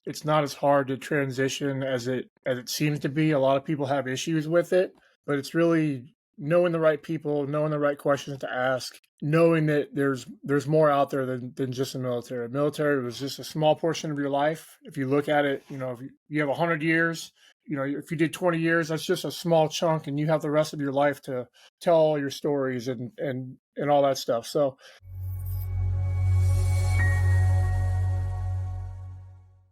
it's not as hard to transition as it seems to be. A lot of people have issues with it, but it's really knowing the right people, knowing the right questions to ask, knowing that there's more out there than just the military. The military was just a small portion of your life. If you look at it, if you have 100 years, if you did 20 years, that's just a small chunk, and you have the rest of your life to tell all your stories and all that stuff. So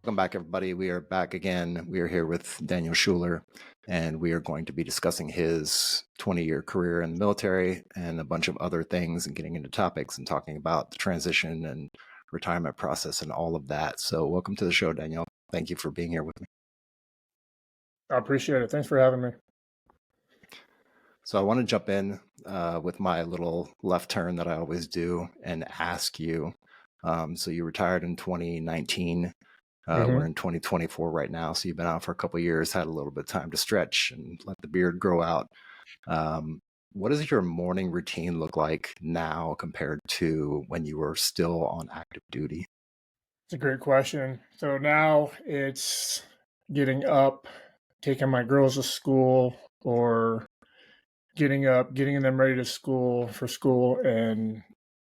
welcome back, everybody. We are back again. We are here with Daniel Schuler, and we are going to be discussing his 20-year career in the military and a bunch of other things, and getting into topics and talking about the transition and retirement process and all of that. So welcome to the show, Daniel. Thank you for being here with me. I appreciate it. Thanks for having me. So I want to jump in with my little left turn that I always do and ask you. So you retired in 2019. We're in 2024 right now. So you've been out for a couple of years, had a little bit of time to stretch and let the beard grow out. What does your morning routine look like now compared to when you were still on active duty? It's a great question. So now it's getting up, taking my girls to school, or getting up, getting them ready for school, and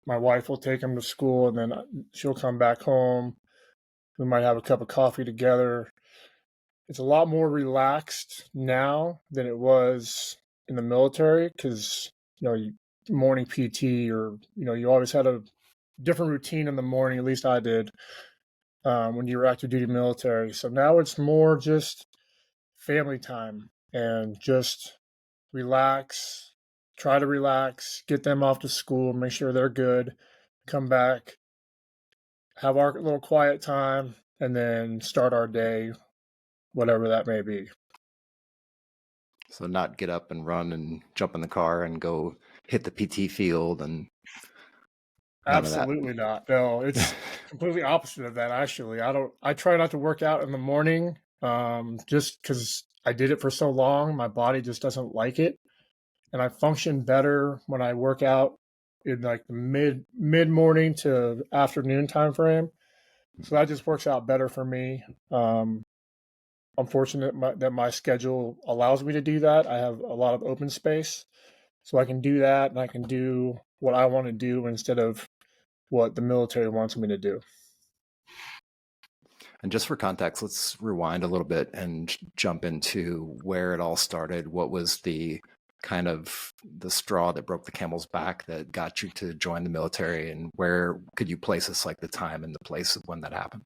my wife will take them to school, and then she'll come back home. We might have a cup of coffee together. It's a lot more relaxed now than it was in the military because, morning PT, or, you always had a different routine in the morning. At least I did when you were active duty military. So now it's more just family time and just relax, try to relax, get them off to school, make sure they're good, come back, have our little quiet time, and then start our day, whatever that may be. So not get up and run and jump in the car and go hit the PT field and Absolutely not. No, it's completely opposite of that, actually. I try not to work out in the morning, just because I did it for so long. My body just doesn't like it. And I function better when I work out in like the mid morning to afternoon time frame. So that just works out better for me. I'm fortunate that my schedule allows me to do that. I have a lot of open space, so I can do that, and I can do what I want to do instead of what the military wants me to do. And just for context, let's rewind a little bit and jump into where it all started. What was the kind of the straw that broke the camel's back that got you to join the military, and where could you place us, like the time and the place of when that happened?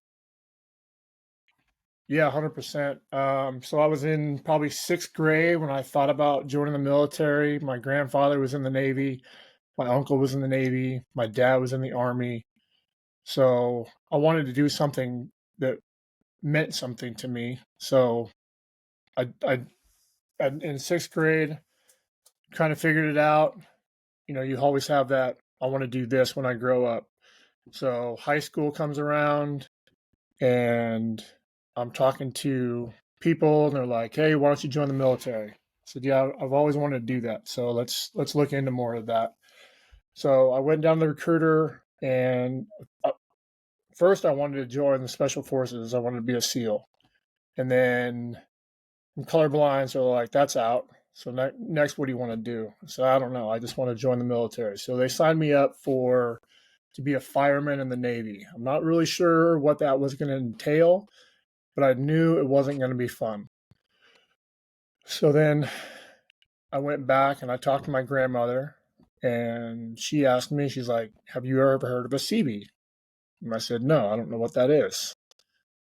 Yeah, 100%. So I was in probably sixth grade when I thought about joining the military. My grandfather was in the Navy. My uncle was in the Navy. My dad was in the Army. So I wanted to do something that meant something to me. So I in sixth grade, kind of figured it out. You always have that, I want to do this when I grow up. So high school comes around, and I'm talking to people, and they're like, "Hey, why don't you join the military?" I said, "Yeah, I've always wanted to do that. So let's look into more of that." So I went down to the recruiter, and first I wanted to join the special forces. I wanted to be a SEAL, and then I'm colorblind, so like that's out. So next, what do you want to do? So I don't know. I just want to join the military. So they signed me up to be a fireman in the Navy. I'm not really sure what that was going to entail, but I knew it wasn't going to be fun. So then I went back and I talked to my grandmother, and she asked me, she's like, "Have you ever heard of a CB?" And I said, "No, I don't know what that is."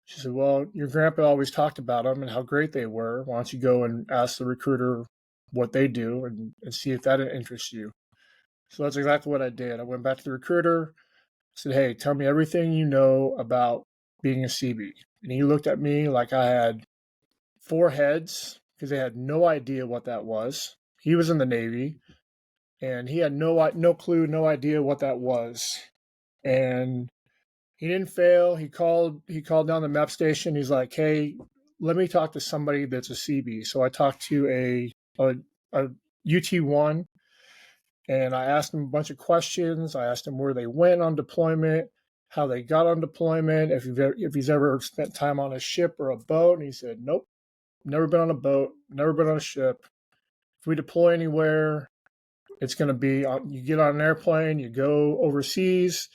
She said, "Well, your grandpa always talked about them and how great they were. Why don't you go and ask the recruiter what they do and see if that interests you?" So that's exactly what I did. I went back to the recruiter, said, "Hey, tell me everything you know about being a CB." And he looked at me like I had four heads because they had no idea what that was. He was in the Navy, and he had no clue, no idea what that was. And he didn't fail. He called down the MEP station. He's like, "Hey, let me talk to somebody that's a CB." So I talked to a UT1, and I asked him a bunch of questions. I asked him where they went on deployment, how they got on deployment, if he's ever spent time on a ship or a boat. And he said, nope, never been on a boat, never been on a ship. If we deploy anywhere, it's going to be you get on an airplane, you go overseas,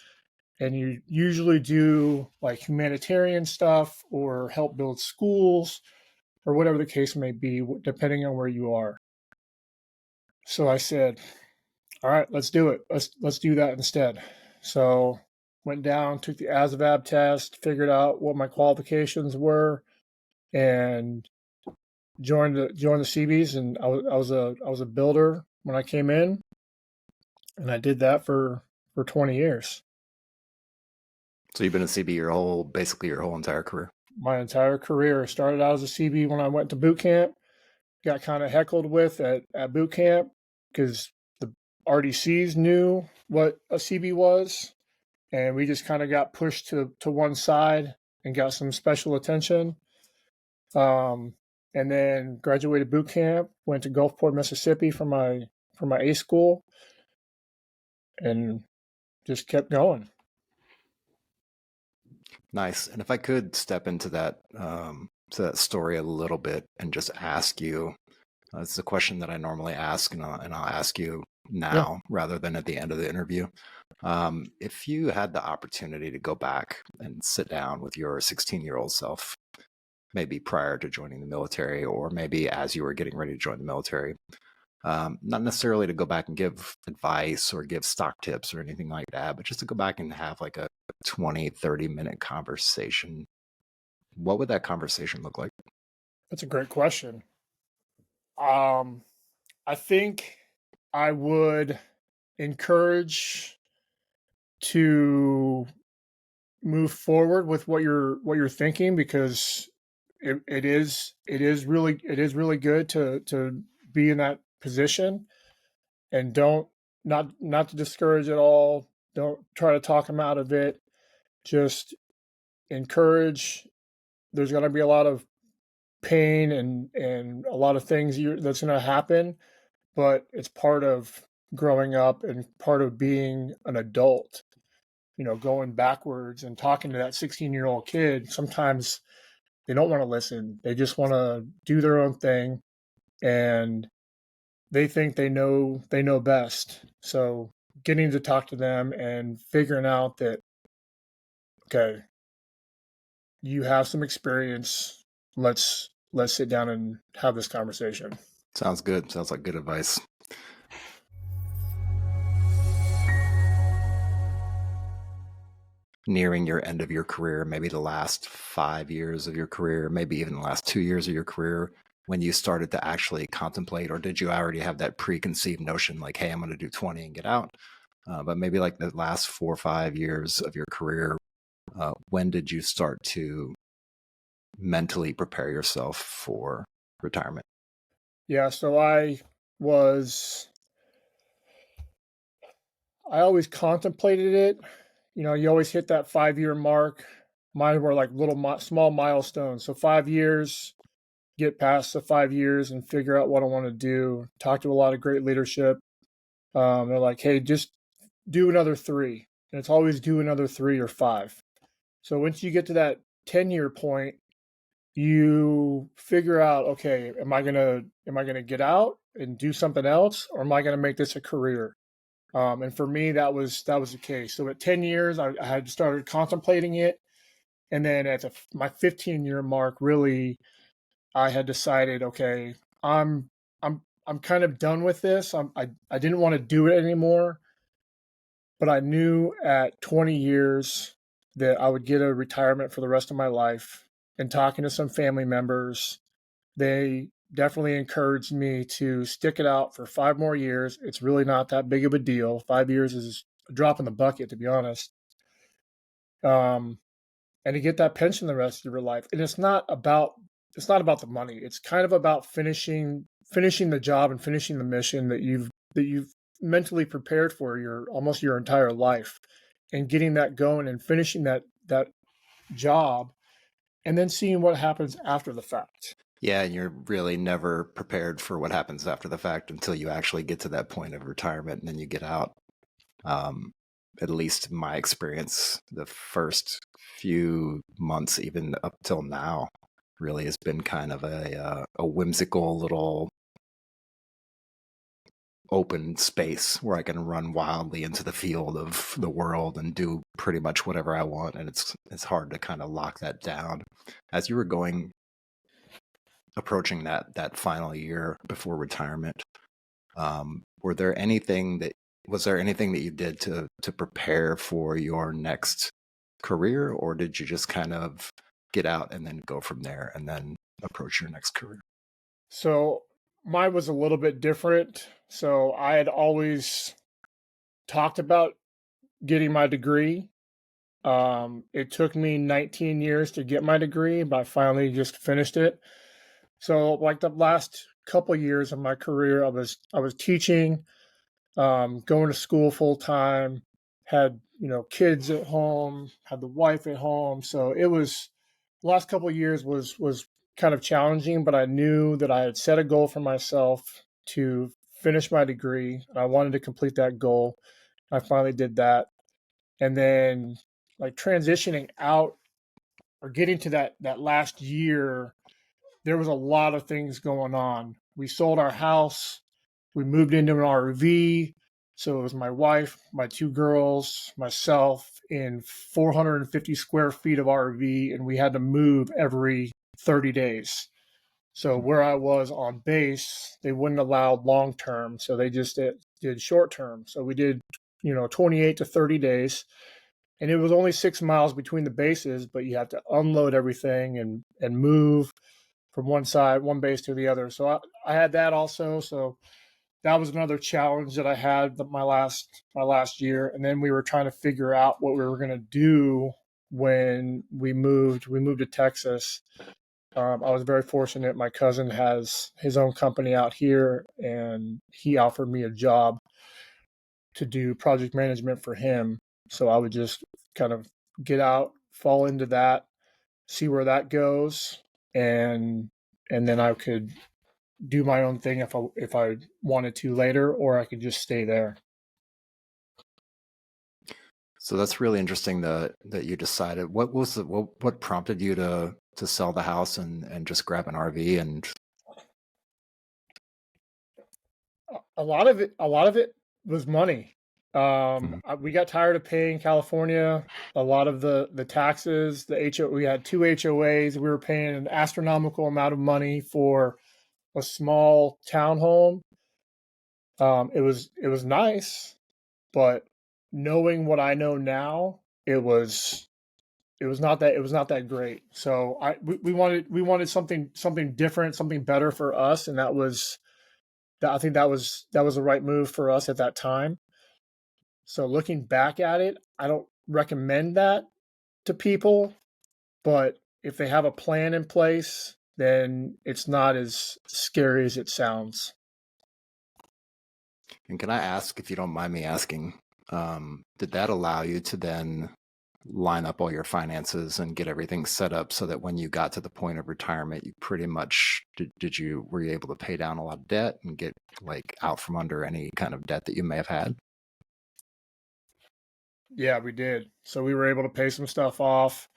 and you usually do like humanitarian stuff or help build schools or whatever the case may be, depending on where you are. So I said, all right, let's do it. Let's do that instead. So went down, took the ASVAB test, figured out what my qualifications were, and joined the CBs. And I was a builder when I came in, and I did that for 20 years. So you've been a CB basically your whole entire career. My entire career. Started out as a CB when I went to boot camp. Got kind of heckled with at boot camp because the RDCs knew what a CB was, and we just kind of got pushed to one side and got some special attention. And then graduated boot camp, went to Gulfport, Mississippi for my A school, and just kept going. Nice. And if I could step into that story a little bit and just ask you, it's a question that I normally ask, and I'll ask you now rather than at the end of the interview. If you had the opportunity to go back and sit down with your 16-year-old self, maybe prior to joining the military, or maybe as you were getting ready to join the military, not necessarily to go back and give advice or give stock tips or anything like that, but just to go back and have like a 20-30 minute conversation, what would that conversation look like? That's a great question. I think I would encourage to move forward with what you're thinking, because it is really good to be in that position, and don't not to discourage at all. Don't try to talk them out of it. Just encourage. There's going to be a lot of pain and a lot of things that's going to happen, but it's part of growing up and part of being an adult. Going backwards and talking to that 16-year-old kid, sometimes they don't want to listen. They just want to do their own thing, and they think they know best. So getting to talk to them and figuring out that, okay, you have some experience. Let's sit down and have this conversation. Sounds good. Sounds like good advice. Nearing your end of your career, maybe the last 5 years of your career, maybe even the last 2 years of your career, when you started to actually contemplate, or did you already have that preconceived notion like, hey, I'm going to do 20 and get out? But maybe like the last 4 or 5 years of your career, when did you start to mentally prepare yourself for retirement? Yeah, so I always contemplated it. You always hit that 5-year mark. Mine were like small milestones. So 5 years, get past the 5 years and figure out what I want to do. Talk to a lot of great leadership. They're like, hey, just do another 3. And it's always do another 3 or 5. So once you get to that 10-year point, you figure out, okay, am I gonna get out and do something else, or am I gonna make this a career? And for me, that was the case. So at 10 years, I had started contemplating it, and then at my 15-year mark, really, I had decided, okay, I'm kind of done with this. I didn't want to do it anymore, but I knew at 20 years that I would get a retirement for the rest of my life. And talking to some family members, they definitely encouraged me to stick it out for 5 more years. It's really not that big of a deal. 5 years is a drop in the bucket, to be honest. And to get that pension the rest of your life. And it's not about the money. It's kind of about finishing the job and finishing the mission that you've mentally prepared for almost your entire life, and getting that going and finishing that job, and then seeing what happens after the fact. Yeah, and you're really never prepared for what happens after the fact until you actually get to that point of retirement and then you get out. at least my experience, the first few months, even up till now, really has been kind of a whimsical little open space where I can run wildly into the field of the world and do pretty much whatever I want. And it's hard to kind of lock that down. As you were approaching that final year before retirement, was there anything that you did to prepare for your next career, or did you just kind of get out and then go from there and then approach your next career? So mine was a little bit different. So I had always talked about getting my degree. It took me 19 years to get my degree, but I finally just finished it. So like the last couple years of my career, I was teaching, going to school full time, had kids at home, had the wife at home. So it was the last couple of years was kind of challenging, but I knew that I had set a goal for myself to finish my degree, and I wanted to complete that goal. I finally did that, and then like transitioning out or getting to that last year, there was a lot of things going on. We sold our house, we moved into an RV. So it was my wife, my two girls, myself in 450 square feet of RV, and we had to move every 30 days. So where I was on base, they wouldn't allow long term, so they just did short term. So we did 28 to 30 days, and it was only 6 miles between the bases, but you have to unload everything and move from one base to the other. So I had that also. So that was another challenge that I had my last year. And then we were trying to figure out what we were going to do when we moved. We moved to Texas. I was very fortunate. My cousin has his own company out here, and he offered me a job to do project management for him. So I would just kind of get out, fall into that, see where that goes, and then I could do my own thing if I wanted to later, or I could just stay there. So that's really interesting that you decided. What prompted you to sell the house and just grab an RV and A lot of it was money. Mhm. We got tired of paying California a lot of the taxes. We had two HOAs. We were paying an astronomical amount of money for a small townhome. It was nice, but knowing what I know now, it was not that great. So we wanted something different, something better for us, and I think that was the right move for us at that time. So looking back at it, I don't recommend that to people, but if they have a plan in place, then it's not as scary as it sounds. and can I ask, if you don't mind me asking, did that allow you to then line up all your finances and get everything set up so that when you got to the point of retirement, you pretty much were you able to pay down a lot of debt and get like out from under any kind of debt that you may have had? Yeah, we did. So we were able to pay some stuff off,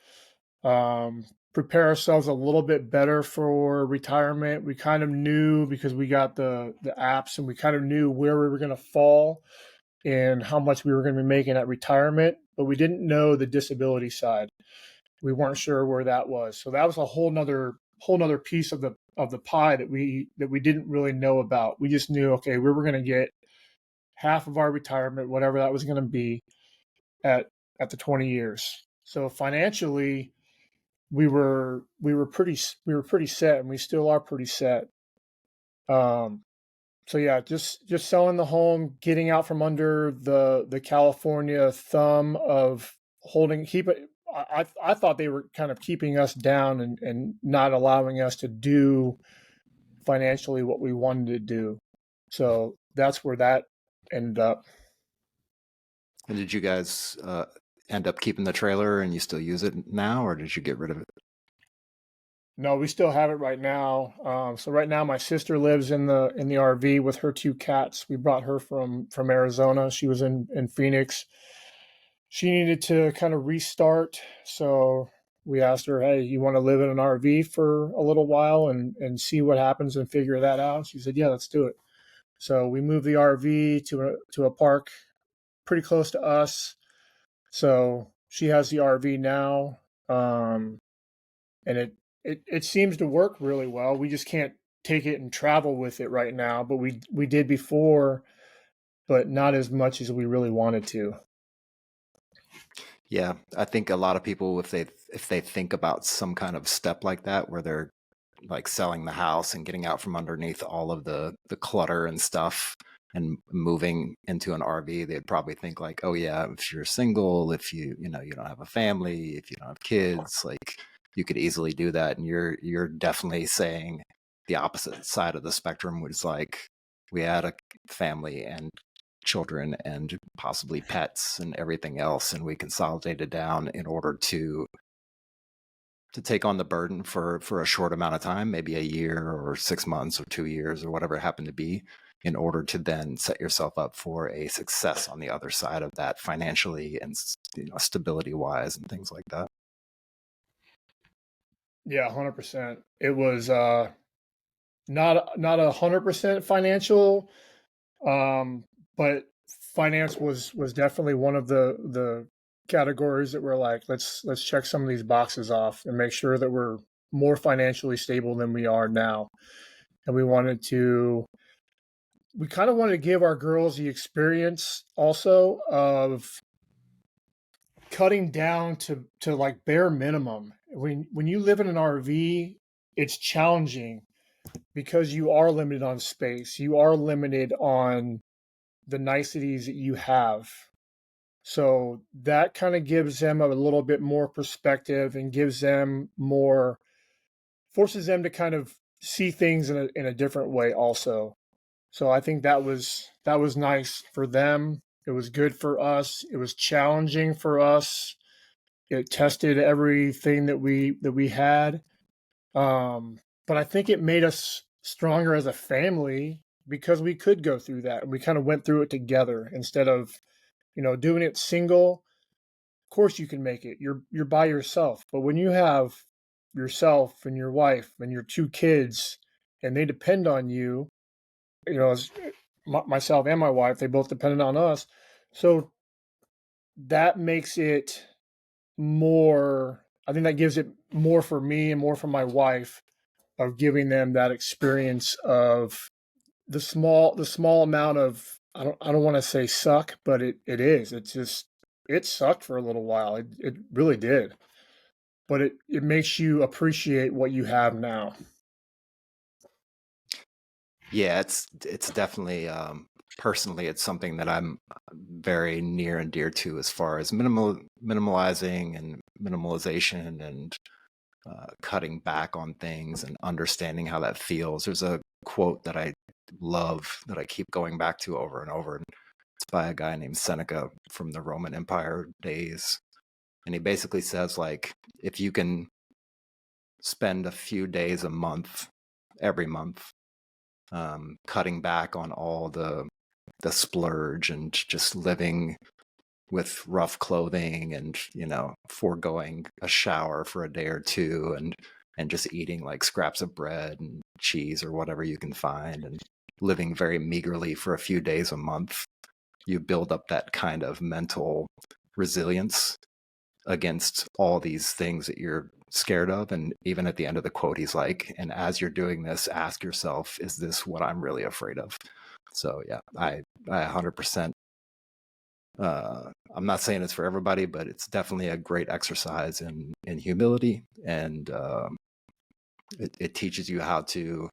prepare ourselves a little bit better for retirement. We kind of knew because we got the apps, and we kind of knew where we were going to fall and how much we were going to be making at retirement, but we didn't know the disability side. We weren't sure where that was. So that was a whole nother piece of the pie that we didn't really know about. We just knew, okay, we were going to get half of our retirement, whatever that was going to be, at at the 20 years. So financially, we were pretty set, and we still are pretty set. Um, so yeah, just selling the home, getting out from under the California thumb of holding keep it. I thought they were kind of keeping us down and not allowing us to do financially what we wanted to do. So that's where that ended up. And did you guys end up keeping the trailer and you still use it now, or did you get rid of it? No, we still have it right now. So right now, my sister lives in the RV with her two cats. We brought her from Arizona. She was in Phoenix, she needed to kind of restart. So we asked her, "Hey, you want to live in an RV for a little while and see what happens and figure that out?" She said, "Yeah, let's do it." So we moved the RV to a park pretty close to us. So she has the RV now, and it seems to work really well. We just can't take it and travel with it right now, but we did before, but not as much as we really wanted to. Yeah, I think a lot of people, if they think about some kind of step like that, where they're like selling the house and getting out from underneath all of the clutter and stuff and moving into an RV, they'd probably think like, oh yeah, if you're single, if you know you don't have a family, if you don't have kids, like you could easily do that. And you're definitely saying the opposite side of the spectrum, which is like we had a family and children and possibly pets and everything else, and we consolidated down in order to take on the burden for a short amount of time, maybe a year or 6 months or 2 years or whatever it happened to be, in order to then set yourself up for a success on the other side of that, financially and stability wise and things like that. Yeah, 100%. It was not 100% financial, but finance was definitely one of the categories that we're like, let's check some of these boxes off and make sure that we're more financially stable than we are now. And we kind of wanted to give our girls the experience also of cutting down to like bare minimum. When you live in an RV, it's challenging because you are limited on space. You are limited on the niceties that you have. So that kind of gives them a little bit more perspective and gives them more, forces them to kind of see things in a different way also. So I think that was nice for them. It was good for us. It was challenging for us. It tested everything that we had. But I think it made us stronger as a family because we could go through that. We kind of went through it together instead of, doing it single. Of course you can make it. You're by yourself. But when you have yourself and your wife and your two kids and they depend on you, as myself and my wife, they both depended on us. So that makes it more, I think that gives it more for me and more for my wife of giving them that experience of the small amount of, I don't want to say suck, but it is. It's just, it sucked for a little while. It really did. But it makes you appreciate what you have now. Yeah, it's definitely personally it's something that I'm very near and dear to, as far as minimalizing and minimalization and cutting back on things and understanding how that feels. There's a quote that I love that I keep going back to over and over, and it's by a guy named Seneca from the Roman Empire days. And he basically says, like, if you can spend a few days a month, every month, cutting back on all the splurge and just living with rough clothing and foregoing a shower for a day or two and just eating like scraps of bread and cheese or whatever you can find and living very meagerly for a few days a month, you build up that kind of mental resilience against all these things that you're scared of. And even at the end of the quote, he's like, and as you're doing this, ask yourself, is this what I'm really afraid of? So yeah, I 100%. I'm not saying it's for everybody, but it's definitely a great exercise in humility, and it teaches you how to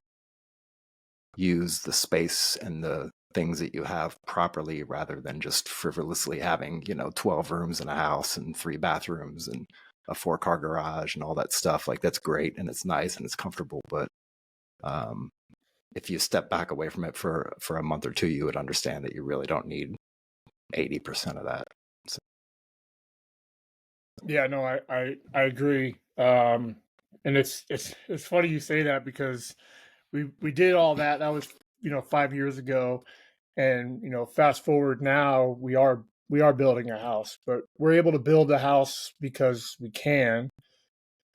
use the space and the things that you have properly, rather than just frivolously having 12 rooms in a house and 3 bathrooms and a 4-car garage and all that stuff. Like, that's great and it's nice and it's comfortable, but um, if you step back away from it for a month or two, you would understand that you really don't need 80% of that. So, Yeah, no, I agree. And it's funny you say that because we did all that. That was 5 years ago, and fast forward now, we are we are building a house, but we're able to build a house because we can,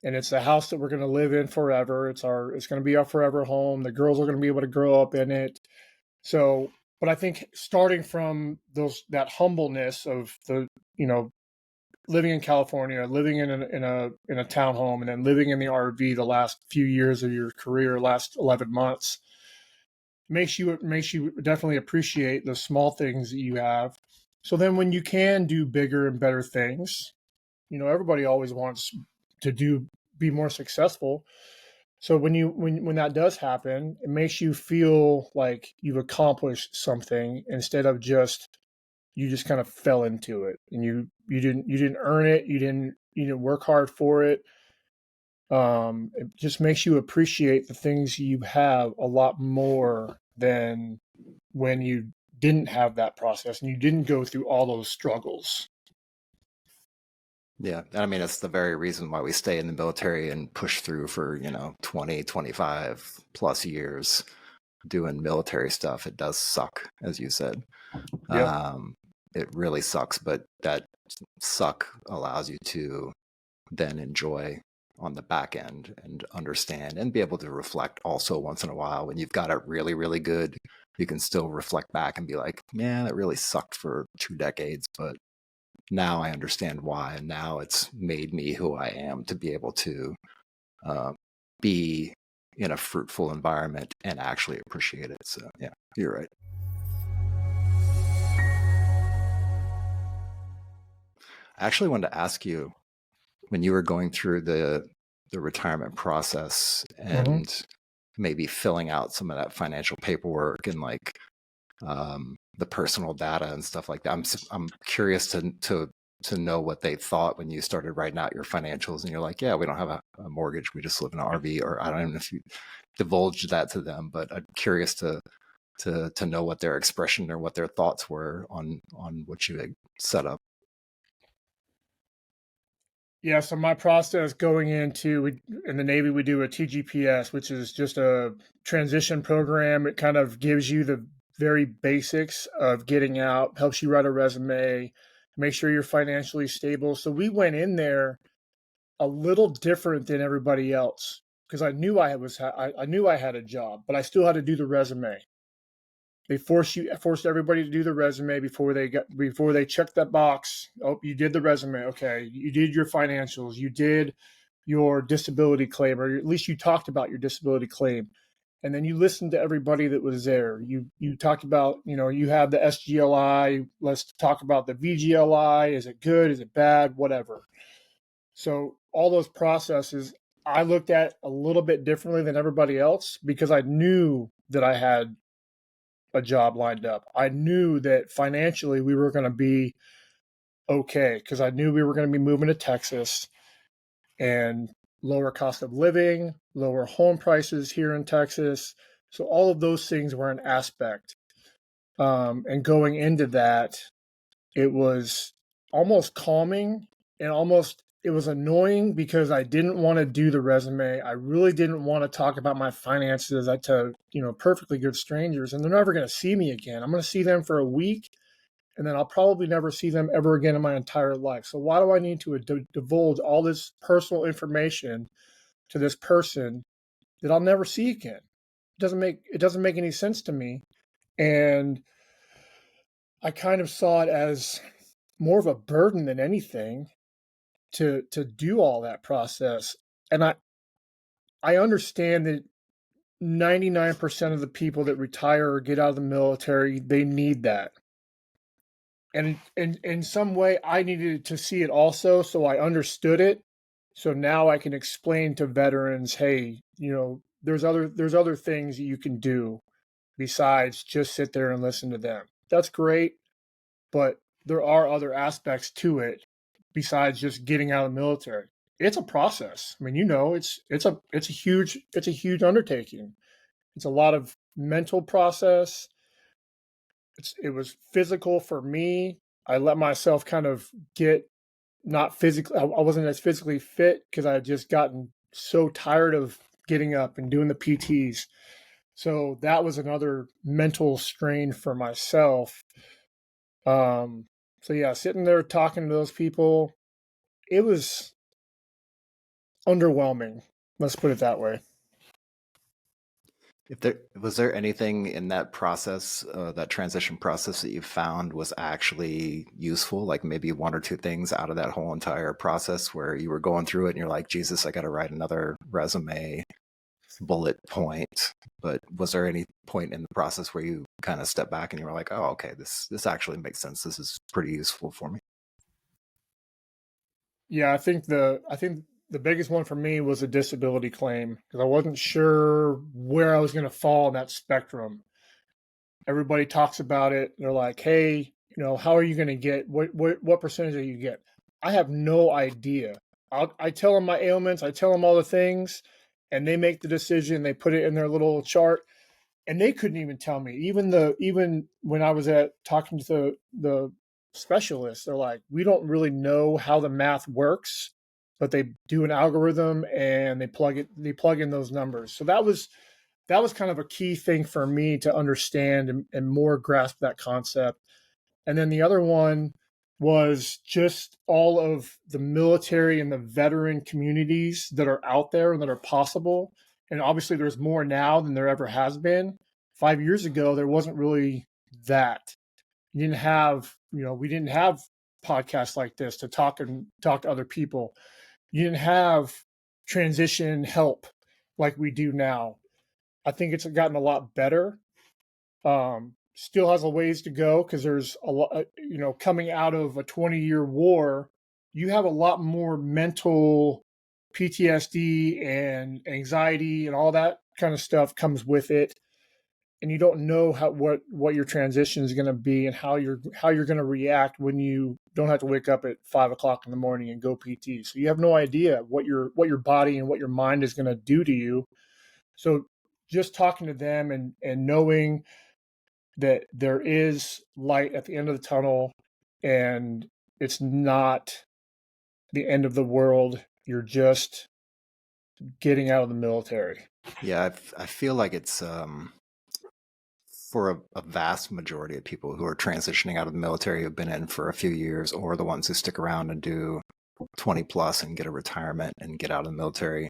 and it's a house that we're going to live in forever. It's going to be our forever home. The girls are going to be able to grow up in it. So, but I think starting from that humbleness of the, you know, living in California, living in a townhome, and then living in the RV the last few years of your career, last 11 months, makes you definitely appreciate the small things that you have. So then when you can do bigger and better things, you know, everybody always wants to be more successful. So when that does happen, it makes you feel like you've accomplished something instead of just you just kind of fell into it and you didn't earn it, you didn't work hard for it. It just makes you appreciate the things you have a lot more than when you didn't have that process and you didn't go through all those struggles. Yeah. And I mean, it's the very reason why we stay in the military and push through for, 20, 25 plus years doing military stuff. It does suck, as you said. Yep. Um, it really sucks, but that suck allows you to then enjoy on the back end and understand and be able to reflect also once in a while. When you've got it really, really good, you can still reflect back and be like, man, that really sucked for 2 decades, but now I understand why. And now it's made me who I am to be able to uh, be in a fruitful environment and actually appreciate it. So, yeah, you're right. I actually wanted to ask you, when you were going through the retirement process Mm-hmm. and maybe filling out some of that financial paperwork and the personal data and stuff like that. I'm curious to know what they thought when you started writing out your financials and you're like, yeah, we don't have a mortgage, we just live in an RV. Or I don't know if you divulged that to them, but I'm curious to know what their expression or what their thoughts were on what you had set up. Yeah, so my process going in the Navy, we do a TGPS, which is just a transition program. It kind of gives you the very basics of getting out, helps you write a resume, make sure you're financially stable. So we went in there a little different than everybody else because I knew I had a job, but I still had to do the resume. They forced everybody to do the resume before they checked that box. Oh, you did the resume. Okay, you did your financials. You did your disability claim, or at least you talked about your disability claim. And then you listened to everybody that was there. You talked about, you have the SGLI. Let's talk about the VGLI. Is it good? Is it bad? Whatever. So all those processes I looked at a little bit differently than everybody else because I knew that I had a job lined up. I knew that financially we were going to be okay because I knew we were going to be moving to Texas and lower cost of living, lower home prices here in Texas. So all of those things were an aspect. And going into that, it was almost calming and almost it was annoying because I didn't want to do the resume. I really didn't want to talk about my finances to, perfectly good strangers, and they're never going to see me again. I'm going to see them for a week and then I'll probably never see them ever again in my entire life. So why do I need to divulge all this personal information to this person that I'll never see again? It doesn't make any sense to me. And I kind of saw it as more of a burden than anything to do all that process. And I understand that 99% of the people that retire or get out of the military, they need that. And in some way I needed to see it also, so I understood it. So now I can explain to veterans, hey, there's other things that you can do besides just sit there and listen to them. That's great, but there are other aspects to it besides just getting out of the military. It's a process. I mean, it's a huge undertaking. It's a lot of mental process. It was physical for me. I let myself kind of get not physically. I wasn't as physically fit because I had just gotten so tired of getting up and doing the PTs. So that was another mental strain for myself. Um, So yeah, sitting there talking to those people, it was underwhelming. Let's put it that way. If there was there anything in that process, that transition process that you found was actually useful, like maybe one or two things out of that whole entire process where you were going through it and you're like, Jesus, I got to write another resume bullet point. But was there any point in the process where you kind of stepped back and you were like, oh, okay, this actually makes sense. This is pretty useful for me. Yeah, I think the biggest one for me was a disability claim because I wasn't sure where I was going to fall in that spectrum. Everybody talks about it. They're like, "Hey, how are you going to get what percentage do you get?" I have no idea. I tell them my ailments, I tell them all the things, and they make the decision. They put it in their little chart, and they couldn't even tell me. Even when I was at talking to the specialists, they're like, we don't really know how the math works, but they do an algorithm and they plug in those numbers. So that was kind of a key thing for me to understand and more grasp that concept. And then the other one was just all of the military and the veteran communities that are out there and that are possible. And obviously, there's more now than there ever has been. 5 years ago, there wasn't really that. We didn't have podcasts like this to talk to other people. You didn't have transition help like we do now. I think it's gotten a lot better. Still has a ways to go because there's a lot, coming out of a 20-year war, you have a lot more mental PTSD and anxiety and all that kind of stuff comes with it. And you don't know what your transition is going to be and how you're going to react when you don't have to wake up at 5 o'clock in the morning and go PT. So you have no idea what your body and what your mind is going to do to you. So just talking to them and knowing that there is light at the end of the tunnel and it's not the end of the world. You're just getting out of the military. Yeah, I feel like it's for a vast majority of people who are transitioning out of the military who've been in for a few years, or the ones who stick around and do 20 plus and get a retirement and get out of the military,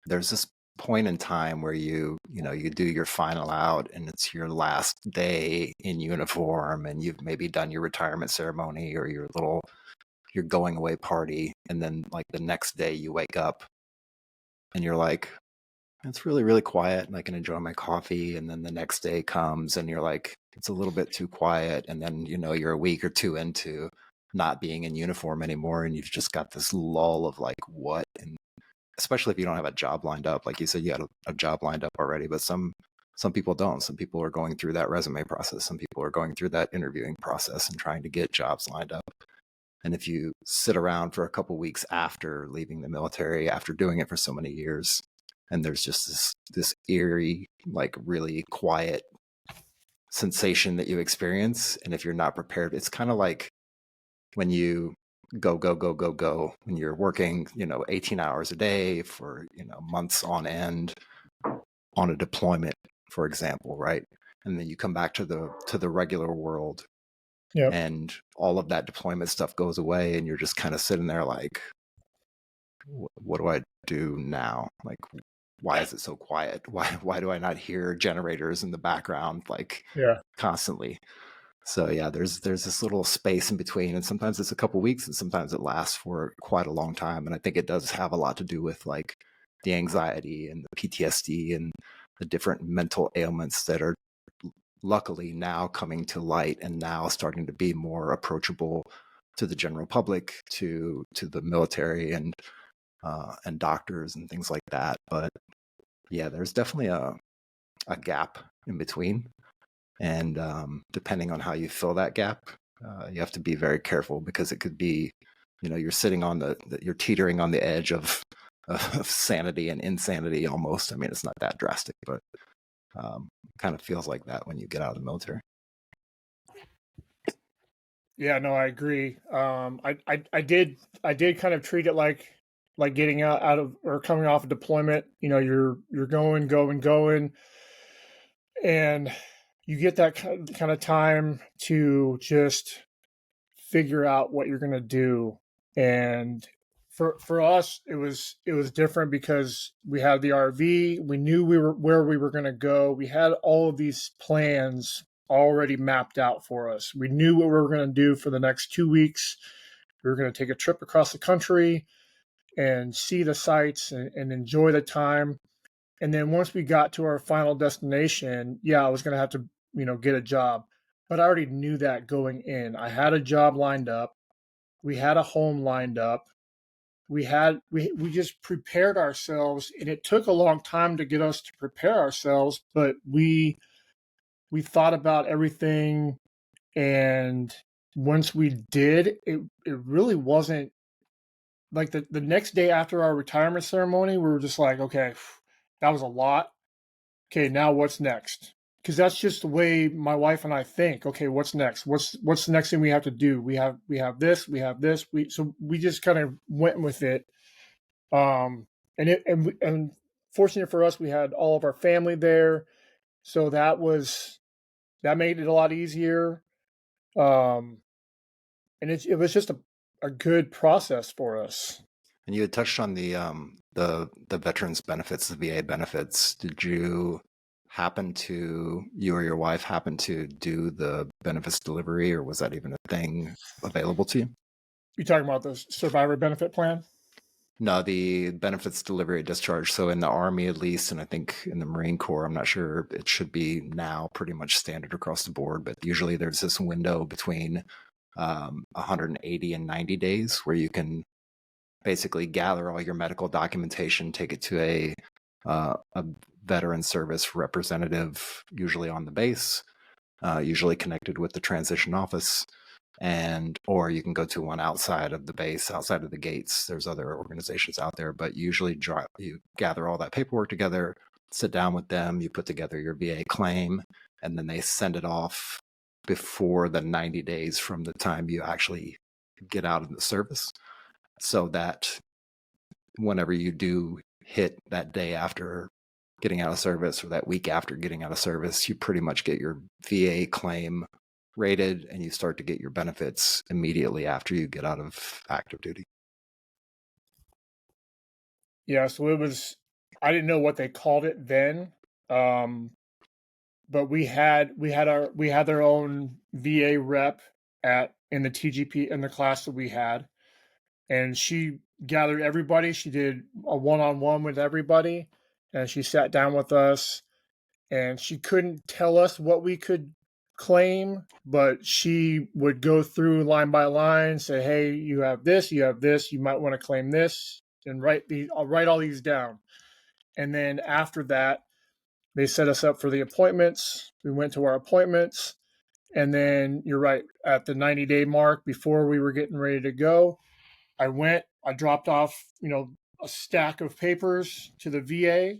there's this point in time where you do your final out and it's your last day in uniform and you've maybe done your retirement ceremony or your going away party, and then like the next day you wake up and you're like, it's really, really quiet and I can enjoy my coffee. And then the next day comes and you're like, it's a little bit too quiet. And then, you're a week or two into not being in uniform anymore. And you've just got this lull of like, what? And especially if you don't have a job lined up, like you said, you had a job lined up already, but some people don't. Some people are going through that resume process. Some people are going through that interviewing process and trying to get jobs lined up. And if you sit around for a couple weeks after leaving the military, after doing it for so many years, and there's just this eerie, like really quiet sensation that you experience, and if you're not prepared, it's kind of like when you go when you're working 18 hours a day for months on end on a deployment, for example, right? And then you come back to the regular world Yep. and all of that deployment stuff goes away and you're just kind of sitting there like, what do I do now? Like, why is it so quiet? Why do I not hear generators in the background like Yeah. constantly? So yeah, there's this little space in between, and sometimes it's a couple weeks, and sometimes it lasts for quite a long time. And I think it does have a lot to do with like the anxiety and the PTSD and the different mental ailments that are luckily now coming to light and now starting to be more approachable to the general public, to the military and doctors and things like that. But yeah, there's definitely a gap in between. And depending on how you fill that gap, you have to be very careful because it could be, you're sitting on you're teetering on the edge of sanity and insanity almost. I mean, it's not that drastic, but kind of feels like that when you get out of the military. Yeah, no, I agree. I did kind of treat it like getting out of or coming off a deployment. You're going, and you get that kind of time to just figure out what you're going to do. And for us, it was different because we had the RV. We knew where we were going to go. We had all of these plans already mapped out for us. We knew what we were going to do for the next 2 weeks. We were going to take a trip across the country and see the sights and enjoy the time. And then once we got to our final destination, yeah, I was going to have to, get a job. But I already knew that going in. I had a job lined up. We had a home lined up. We just prepared ourselves, and it took a long time to get us to prepare ourselves, but we thought about everything, and once we did, it really wasn't like the next day after our retirement ceremony, we were just like, okay, that was a lot. Okay, now what's next? Because that's just the way my wife and I think. Okay, what's next? What's the next thing we have to do? We have this, we have this. We just kind of went with it. And fortunate for us, we had all of our family there, so that made it a lot easier. Um, and it was just a good process for us. And you had touched on the veterans benefits, the VA benefits. Did you you or your wife happen to do the benefits delivery, or was that even a thing available to you? You talking about the survivor benefit plan? No, the benefits delivery at discharge. So in the Army, at least, and I think in the Marine Corps, I'm not sure, it should be now pretty much standard across the board, but usually there's this window between 180 and 90 days where you can basically gather all your medical documentation, take it to a veteran service representative, usually on the base, usually connected with the transition office, or you can go to one outside of the base, outside of the gates. There's other organizations out there, but usually you gather all that paperwork together, sit down with them, you put together your VA claim, and then they send it off before the 90 days from the time you actually get out of the service, so that whenever you do hit that day after getting out of service or that week after getting out of service, you pretty much get your VA claim rated and you start to get your benefits immediately after you get out of active duty. Yeah, so I didn't know what they called it then. Um, but we had our own VA rep in the TGP in the class that we had, and she gathered everybody. She did a one-on-one with everybody, and she sat down with us, and she couldn't tell us what we could claim, but she would go through line by line, say, "Hey, you have this, you might want to claim this, and I'll write all these down." And then after that, they set us up for the appointments. We went to our appointments. And then you're right, at the 90-day mark, before we were getting ready to go, I dropped off, a stack of papers to the VA,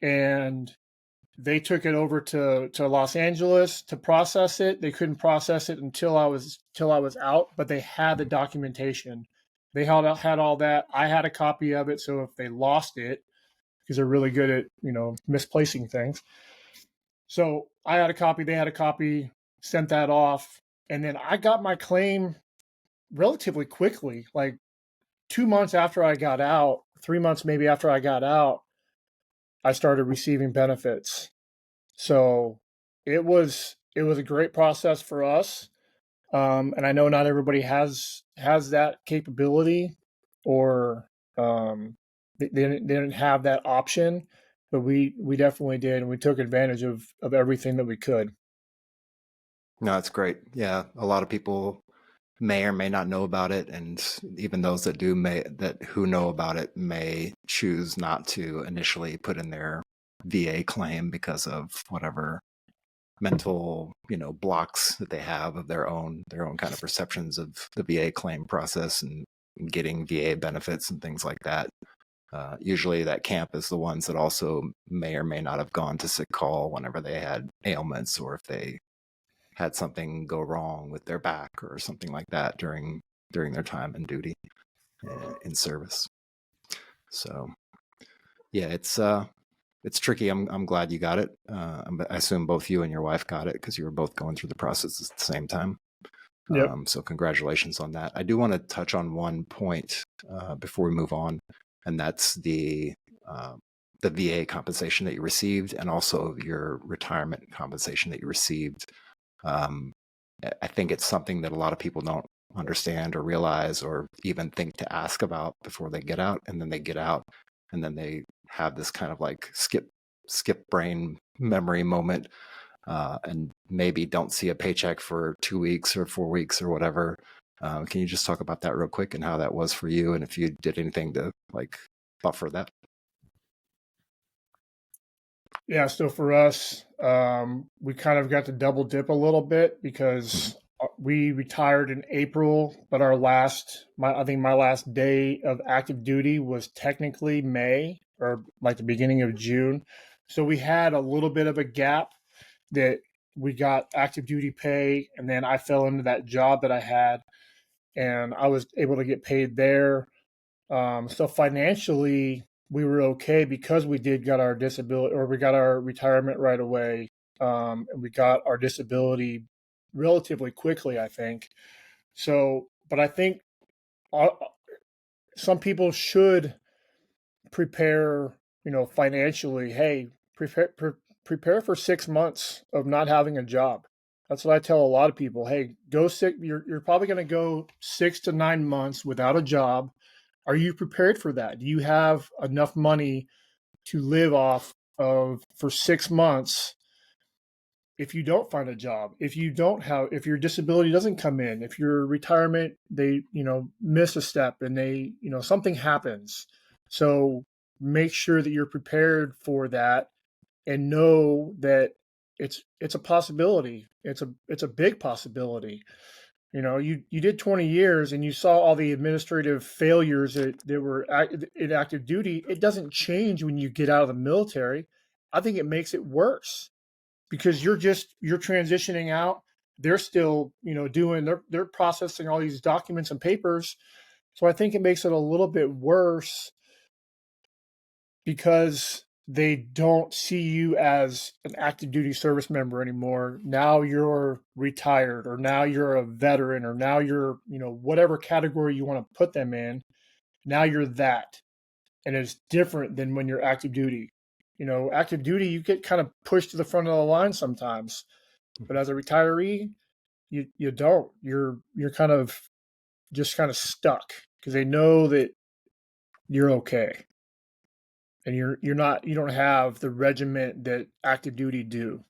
and they took it over to Los Angeles to process it. They couldn't process it until I was out, but they had the documentation. They had all that. I had a copy of it, so if they lost it, because they're really good at misplacing things. So I had a copy, they had a copy, sent that off, and then I got my claim relatively quickly. Like 2 months after I got out, 3 months maybe after I got out, I started receiving benefits. So it was a great process for us. And I know not everybody has that capability, or they didn't have that option, but we definitely did, and we took advantage of everything that we could. No, it's great. Yeah, a lot of people may or may not know about it, and even those that do who know about it may choose not to initially put in their VA claim because of whatever mental blocks that they have of their own kind of perceptions of the VA claim process and getting VA benefits and things like that. Usually that camp is the ones that also may or may not have gone to sick call whenever they had ailments, or if they had something go wrong with their back or something like that during their time in duty, in service. So yeah, it's tricky. I'm glad you got it. I assume both you and your wife got it because you were both going through the process at the same time. Yep. So congratulations on that. I do want to touch on one point before we move on, and that's the VA compensation that you received, and also your retirement compensation that you received. I think it's something that a lot of people don't understand or realize or even think to ask about before they get out, and then they get out, and then they have this kind of like skip brain memory moment, and maybe don't see a paycheck for 2 weeks or 4 weeks or whatever. Can you just talk about that real quick and how that was for you, and if you did anything to like buffer that? Yeah, so for us, we kind of got to double dip a little bit Mhm. because we retired in April, but I think my last day of active duty was technically May or like the beginning of June. So we had a little bit of a gap that we got active duty pay, and then I fell into that job that I had, and I was able to get paid there. So financially, we were okay because we did got our disability or we got our retirement right away, and we got our disability relatively quickly, I think. So, but I think uh, some people should prepare, financially. Hey, prepare for 6 months of not having a job. That's what I tell a lot of people. Hey, go sick. You're probably going to go 6 to 9 months without a job. Are you prepared for that? Do you have enough money to live off of for 6 months if you don't find a job? If your disability doesn't come in, if your retirement, they, miss a step and they, something happens. So make sure that you're prepared for that and know that it's a possibility. It's a big possibility. You did 20 years and you saw all the administrative failures that were in active duty. It doesn't change when you get out of the military. I think it makes it worse because you're transitioning out. They're still, doing they're processing all these documents and papers. So I think it makes it a little bit worse because they don't see you as an active duty service member anymore. Now you're retired, or now you're a veteran, or now you're, whatever category you want to put them in. Now you're that. And it's different than when you're active duty. Active duty, you get kind of pushed to the front of the line sometimes. But as a retiree, you don't. You're kind of stuck because they know that you're okay and you don't have the regiment that active duty do.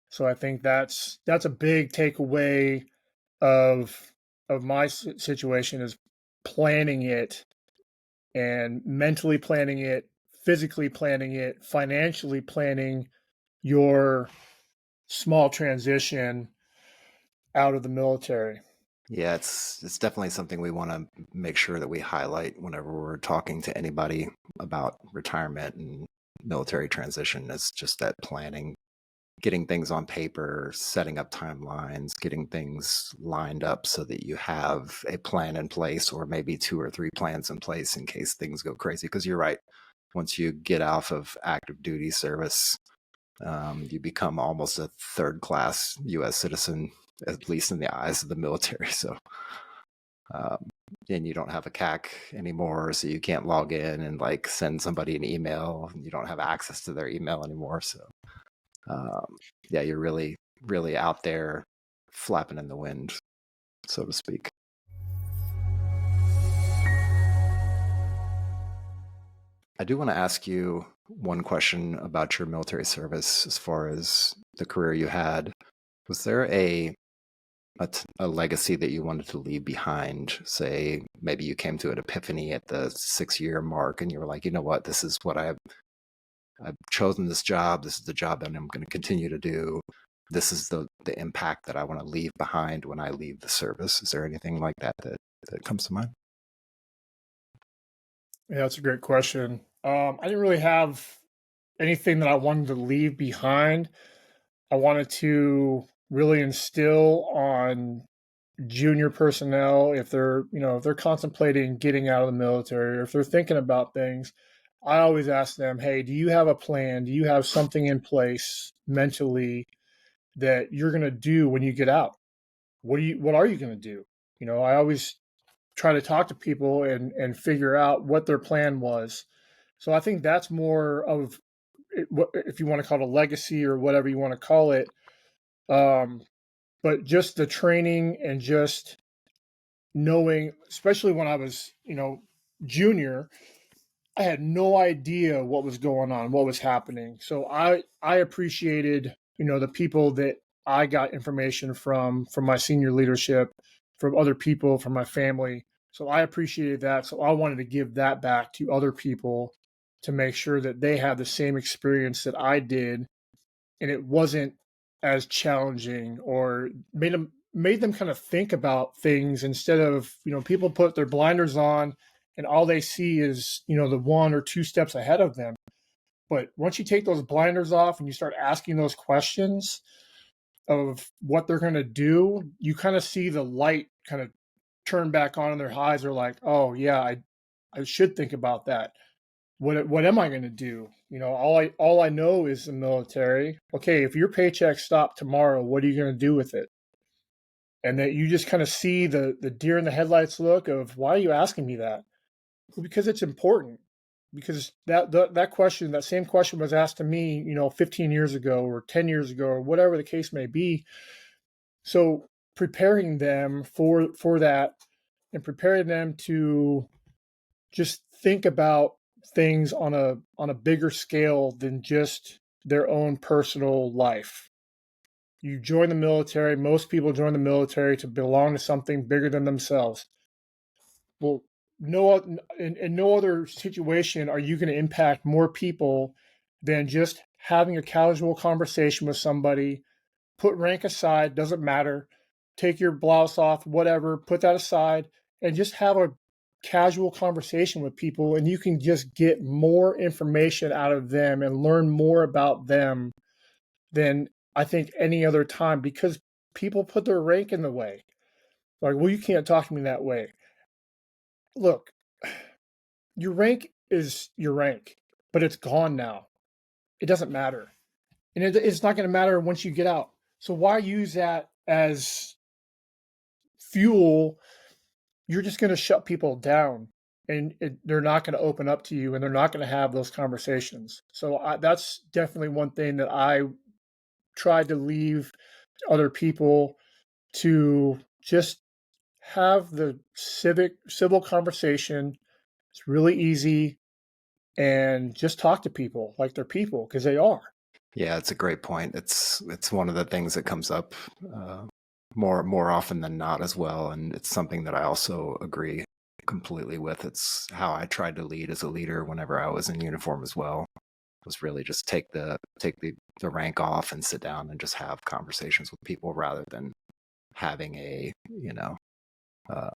So I think that's a big takeaway of my situation is planning it and mentally planning it, physically planning it, financially planning your small transition out of the military. Yeah, it's definitely something we want to make sure that we highlight whenever we're talking to anybody about retirement and military transition. It's just that planning, getting things on paper, setting up timelines, getting things lined up so that you have a plan in place, or maybe two or three plans in place in case things go crazy. Because you're right, once you get off of active duty service, you become almost a third class U.S. citizen, at least in the eyes of the military. So, um, and you don't have a CAC anymore, so you can't log in and like send somebody an email. You don't have access to their email anymore. So, yeah, you're really, really out there flapping in the wind, so to speak. I do want to ask you one question about your military service as far as the career you had. Was there a legacy that you wanted to leave behind? Say, maybe you came to an epiphany at the 6 year mark and you were like, you know what, this is what I've chosen this job. This is the job that I'm going to continue to do. This is the impact that I want to leave behind when I leave the service. Is there anything like that comes to mind? Yeah, that's a great question. I didn't really have anything that I wanted to leave behind. I wanted to really instill on junior personnel if they're contemplating getting out of the military or if they're thinking about things. I always ask them, "Hey, do you have a plan? Do you have something in place mentally that you're going to do when you get out?" what are you going to do? I always try to talk to people and figure out what their plan was. So I think that's more of if you want to call it a legacy or whatever you want to call it. Um, but just the training and just knowing, especially when I was, junior, I had no idea what was going on, what was happening. So I appreciated, the people that I got information from my senior leadership, from other people, from my family. So I appreciated that. So I wanted to give that back to other people to make sure that they had the same experience that I did, and it wasn't as challenging, or made them kind of think about things instead of, people put their blinders on and all they see is, the one or two steps ahead of them. But once you take those blinders off and you start asking those questions of what they're going to do, you kind of see the light kind of turn back on in their eyes. They're like, oh yeah, I should think about that. What am I going to do? All I know is the military. Okay, if your paycheck stopped tomorrow, what are you going to do with it? And that you just kind of see the deer in the headlights look of, why are you asking me that? Well, because it's important. Because that question, that same question was asked to me, 15 years ago or 10 years ago or whatever the case may be. So preparing them for that, and preparing them to just think about things on a bigger scale than just their own personal life. You join the military, most people join the military to belong to something bigger than themselves. Well, in no other situation are you going to impact more people than just having a casual conversation with somebody. Put rank aside, doesn't matter. Take your blouse off, whatever, put that aside, and just have a casual conversation with people, and you can just get more information out of them and learn more about them than I think any other time, because people put their rank in the way. Like, well, you can't talk to me that way. Look, your rank is your rank, but it's gone now. It doesn't matter. And it's not going to matter once you get out. So why use that as fuel? You're just going to shut people down, and they're not going to open up to you, and they're not going to have those conversations. So that's definitely one thing that I tried to leave other people, to just have the civil conversation. It's really easy, and just talk to people like they're people, because they are. Yeah, it's a great point. It's one of the things that comes up more often than not as well, and it's something that I also agree completely with. It's how I tried to lead as a leader whenever I was in uniform as well. Was really just take the rank off and sit down and just have conversations with people rather than having a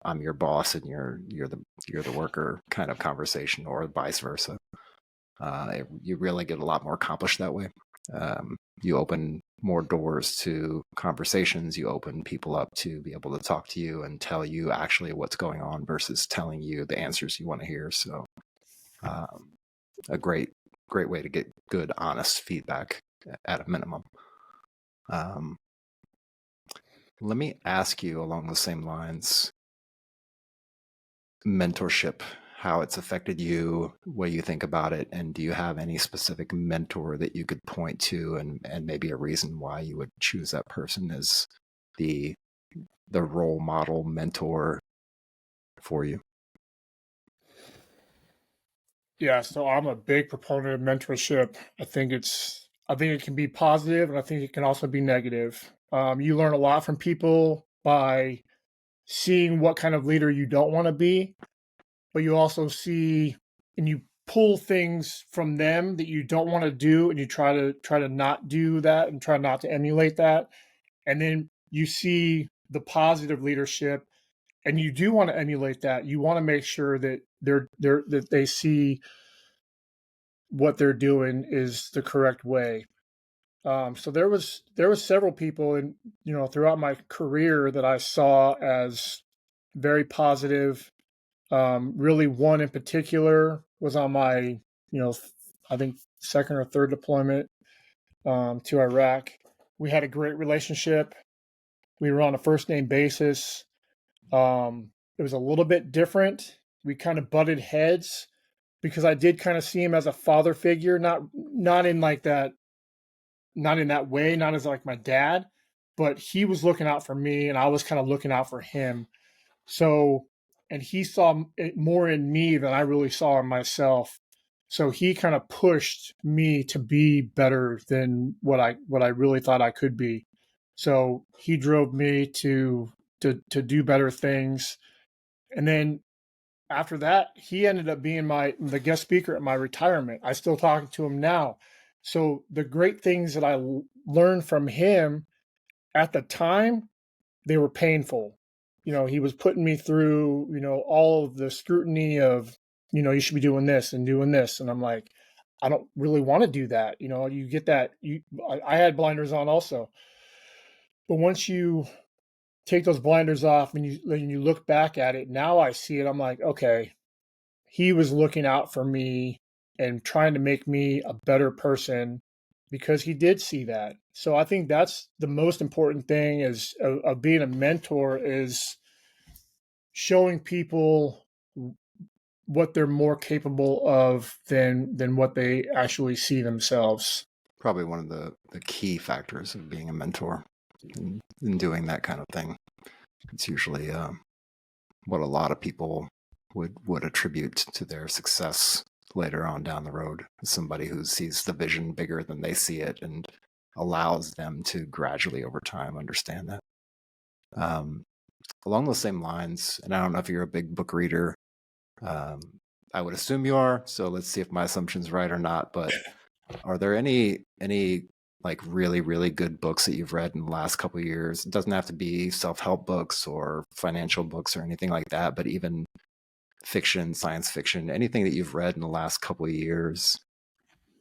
I'm your boss and you're the worker kind of conversation, or vice versa. You really get a lot more accomplished that way. You open more doors to conversations. You open people up to be able to talk to you and tell you actually what's going on versus telling you the answers you want to hear. So, a great way to get good, honest feedback at a minimum. Let me ask you along the same lines, mentorship, how it's affected you, what you think about it, and do you have any specific mentor that you could point to, and maybe a reason why you would choose that person as the role model mentor for you? Yeah, so I'm a big proponent of mentorship. I think it can be positive, and I think it can also be negative. You learn a lot from people by seeing what kind of leader you don't want to be, but you also see, and you pull things from them that you don't want to do, and you try to not do that and try not to emulate that. And then you see the positive leadership, and you do want to emulate that. You want to make sure that that they see what they're doing is the correct way. So there was several people in, throughout my career that I saw as very positive. Really, one in particular was on my, I think second or third deployment to Iraq. We had a great relationship. We were on a first name basis. It was a little bit different. We kind of butted heads because I did kind of see him as a father figure, not in like that, not in that way, not as like my dad, but he was looking out for me and I was kind of looking out for him. So, and he saw it more in me than I really saw in myself. So he kind of pushed me to be better than what I really thought I could be. So he drove me to do better things. And then after that, he ended up being the guest speaker at my retirement. I still talk to him now. So the great things that I learned from him at the time, they were painful. He was putting me through, all of the scrutiny of, you should be doing this and doing this. And I'm like, I don't really want to do that. You get that. I had blinders on also. But once you take those blinders off and you look back at it, now I see it. I'm like, okay, he was looking out for me and trying to make me a better person because he did see that. So I think that's the most important thing is of being a mentor is showing people what they're more capable of than what they actually see themselves. Probably one of the key factors of being a mentor in doing that kind of thing. It's usually what a lot of people would attribute to their success later on down the road. Somebody who sees the vision bigger than they see it and allows them to gradually over time understand that. Along those same lines, and I don't know if you're a big book reader, I would assume you are, so let's see if my assumption's right or not, but are there any like really, really good books that you've read in the last couple of years? It doesn't have to be self-help books or financial books or anything like that, but even fiction, science fiction, anything that you've read in the last couple of years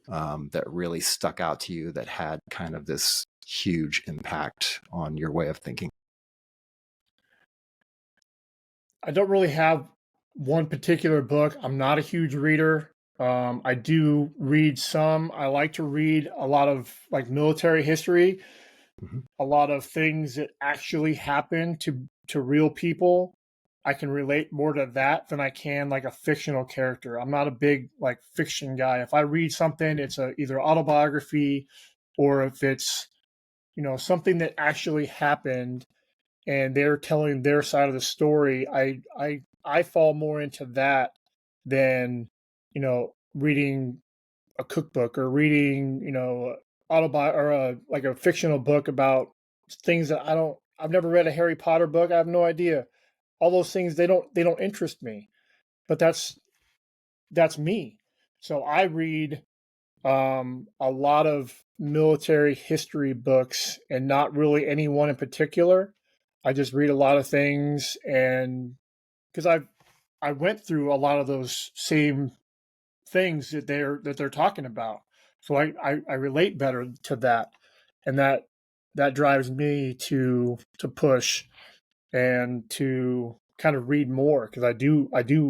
that really stuck out to you that had kind of this huge impact on your way of thinking? I don't really have one particular book. I'm not a huge reader. I do read some. I like to read a lot of like military history, Mm-hmm. a lot of things that actually happen to real people. I can relate more to that than I can like a fictional character. I'm not a big like fiction guy. If I read something, it's either autobiography or if it's something that actually happened and they're telling their side of the story. I fall more into that than reading a cookbook or reading autobi or like a fictional book about things that I've never read a Harry Potter book. I have no idea. All those things they don't interest me. But that's me. So I read a lot of military history books and not really any one in particular. I just read a lot of things, and because I went through a lot of those same things that they're talking about, so I relate better to that, and that drives me to push and to kind of read more because I do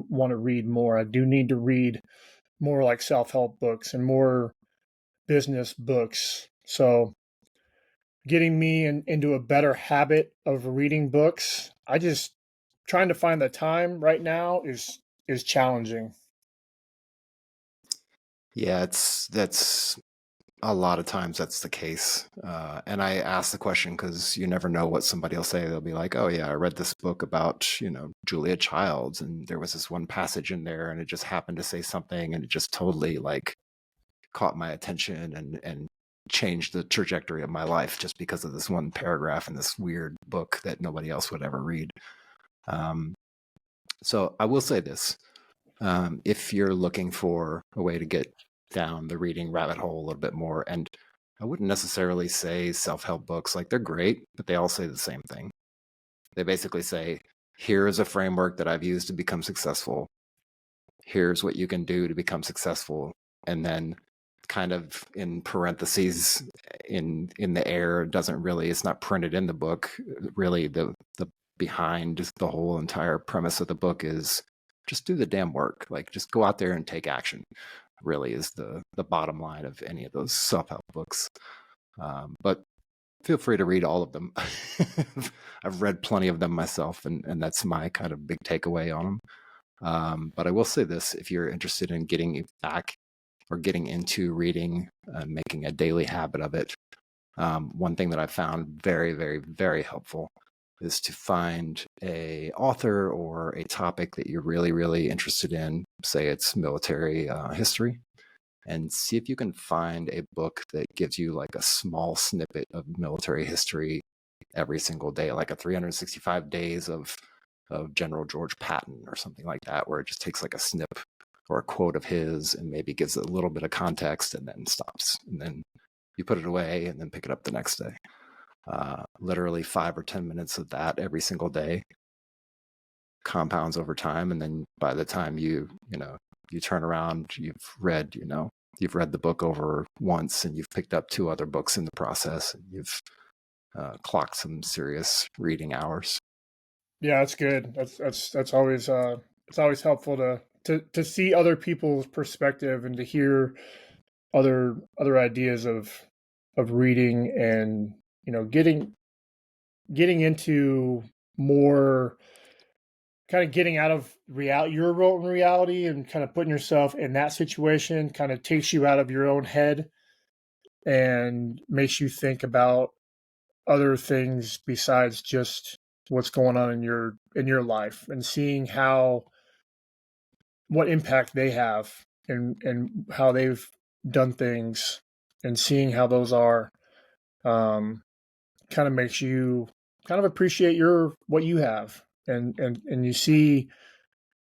want to read more. I do need to read more like self help books and more business books. So getting me into a better habit of reading books. I just trying to find the time right now is challenging. Yeah, that's a lot of times that's the case. And I ask the question because you never know what somebody will say. They'll be like, oh, yeah, I read this book about, Julia Childs, and there was this one passage in there, and it just happened to say something, and it just totally like caught my attention and changed the trajectory of my life just because of this one paragraph in this weird book that nobody else would ever read. So I will say this. If you're looking for a way to get down the reading rabbit hole a little bit more, and I wouldn't necessarily say self-help books, like they're great, but they all say the same thing. They basically say, here is a framework that I've used to become successful. Here's what you can do to become successful. And then kind of in parentheses in the air, it's not printed in the book. Really the behind the whole entire premise of the book is just do the damn work. Like just go out there and take action, really is the bottom line of any of those self-help books. But feel free to read all of them. I've read plenty of them myself, and that's my kind of big takeaway on them. But I will say this: if you're interested in getting back or getting into reading, making a daily habit of it, one thing that I found very, very, very helpful is to find a author or a topic that you're really, really interested in. Say it's military history, and see if you can find a book that gives you like a small snippet of military history every single day, like a 365 days of General George Patton or something like that, where it just takes like a snip or a quote of his and maybe gives it a little bit of context and then stops. And then you put it away and then pick it up the next day. Literally 5 or 10 minutes of that every single day compounds over time. And then by the time you turn around, you've read the book over once, and you've picked up 2 other books in the process, and you've clocked some serious reading hours. Yeah, that's good. That's always it's always helpful to see other people's perspective and to hear other ideas of reading, and getting into more, kind of getting out of your role in reality and kind of putting yourself in that situation kind of takes you out of your own head and makes you think about other things besides just what's going on in your life, and seeing what impact they have, and how they've done things, and seeing how those are, um, kind of makes you kind of appreciate what you have, and you see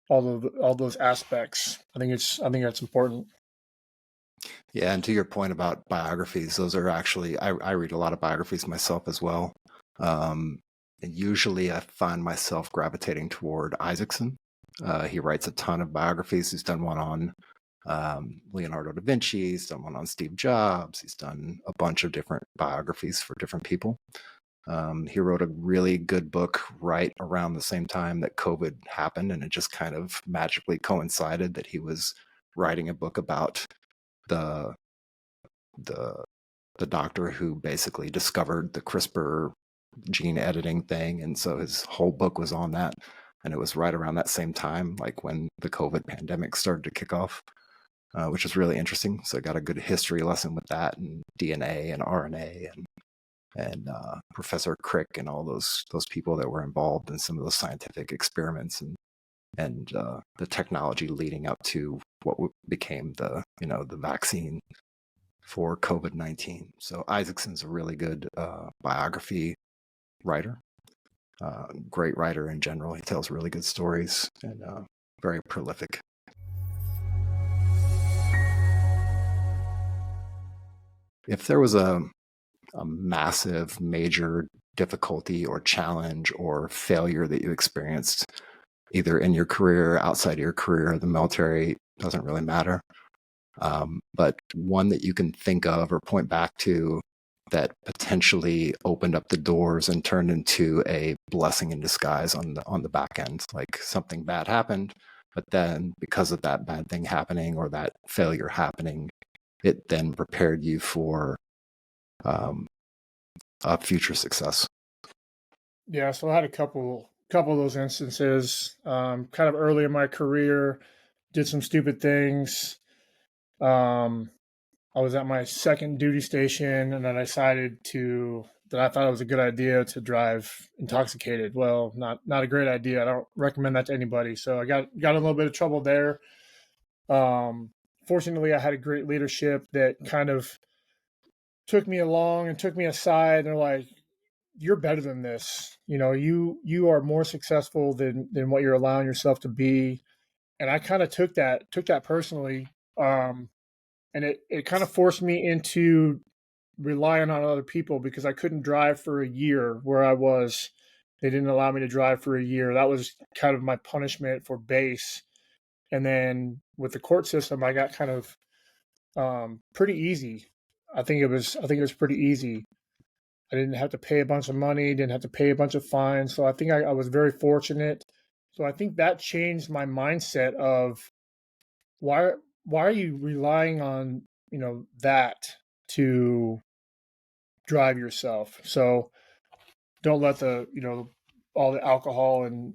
all those aspects. I think that's important. Yeah, and to your point about biographies, those are actually I read a lot of biographies myself as well. And usually I find myself gravitating toward Isaacson. He writes a ton of biographies. He's done one on Leonardo da Vinci. He's done one on Steve Jobs. He's done a bunch of different biographies for different people. He wrote a really good book right around the same time that COVID happened, and it just kind of magically coincided that he was writing a book about the the the doctor who basically discovered the CRISPR gene editing thing, and so his whole book was on that. And it was right around that same time, like when the COVID pandemic started to kick off, which is really interesting. So I got a good history lesson with that, and DNA and RNA, and Professor Crick and all those people that were involved in some of those scientific experiments, and the technology leading up to what became the vaccine for COVID-19. So Isaacson's a really good biography writer, great writer in general. He tells really good stories, and very prolific. If there was a massive, major difficulty or challenge or failure that you experienced, either in your career, outside of your career, the military, doesn't really matter, but one that you can think of or point back to that potentially opened up the doors and turned into a blessing in disguise on the back end. Like something bad happened, but then because of that bad thing happening or that failure happening, it then prepared you for a future success. Yeah, so I had a couple of those instances, kind of early in my career. Did some stupid things. Um, I was at my second duty station, and I decided that I thought it was a good idea to drive intoxicated. Well, not a great idea. I don't recommend that to anybody. So I got in a little bit of trouble there. Um, Fortunately, I had a great leadership that kind of took me along and took me aside. And they're like, "You're better than this. You are more successful than what you're allowing yourself to be." And I kind of took that personally. And it kind of forced me into relying on other people, because I couldn't drive for a year where I was. They didn't allow me to drive for a year. That was kind of my punishment for base. And then with the court system, I got kind of pretty easy. I think it was pretty easy. I didn't have to pay a bunch of money, didn't have to pay a bunch of fines. So I think I was very fortunate. So I think that changed my mindset of why why are you relying on that to drive yourself. So don't let all the alcohol and,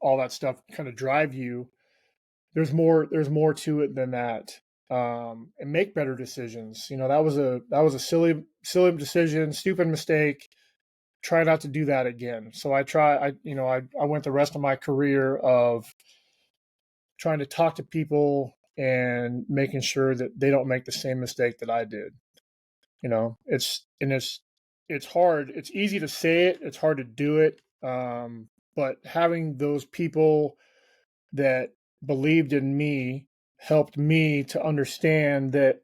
all that stuff kind of drive you. There's more to it than that. And make better decisions. That was a silly decision, stupid mistake. Try not to do that again. So I went the rest of my career of trying to talk to people and making sure that they don't make the same mistake that I did. It's hard. It's easy to say it. It's hard to do it. But having those people that believed in me helped me to understand that,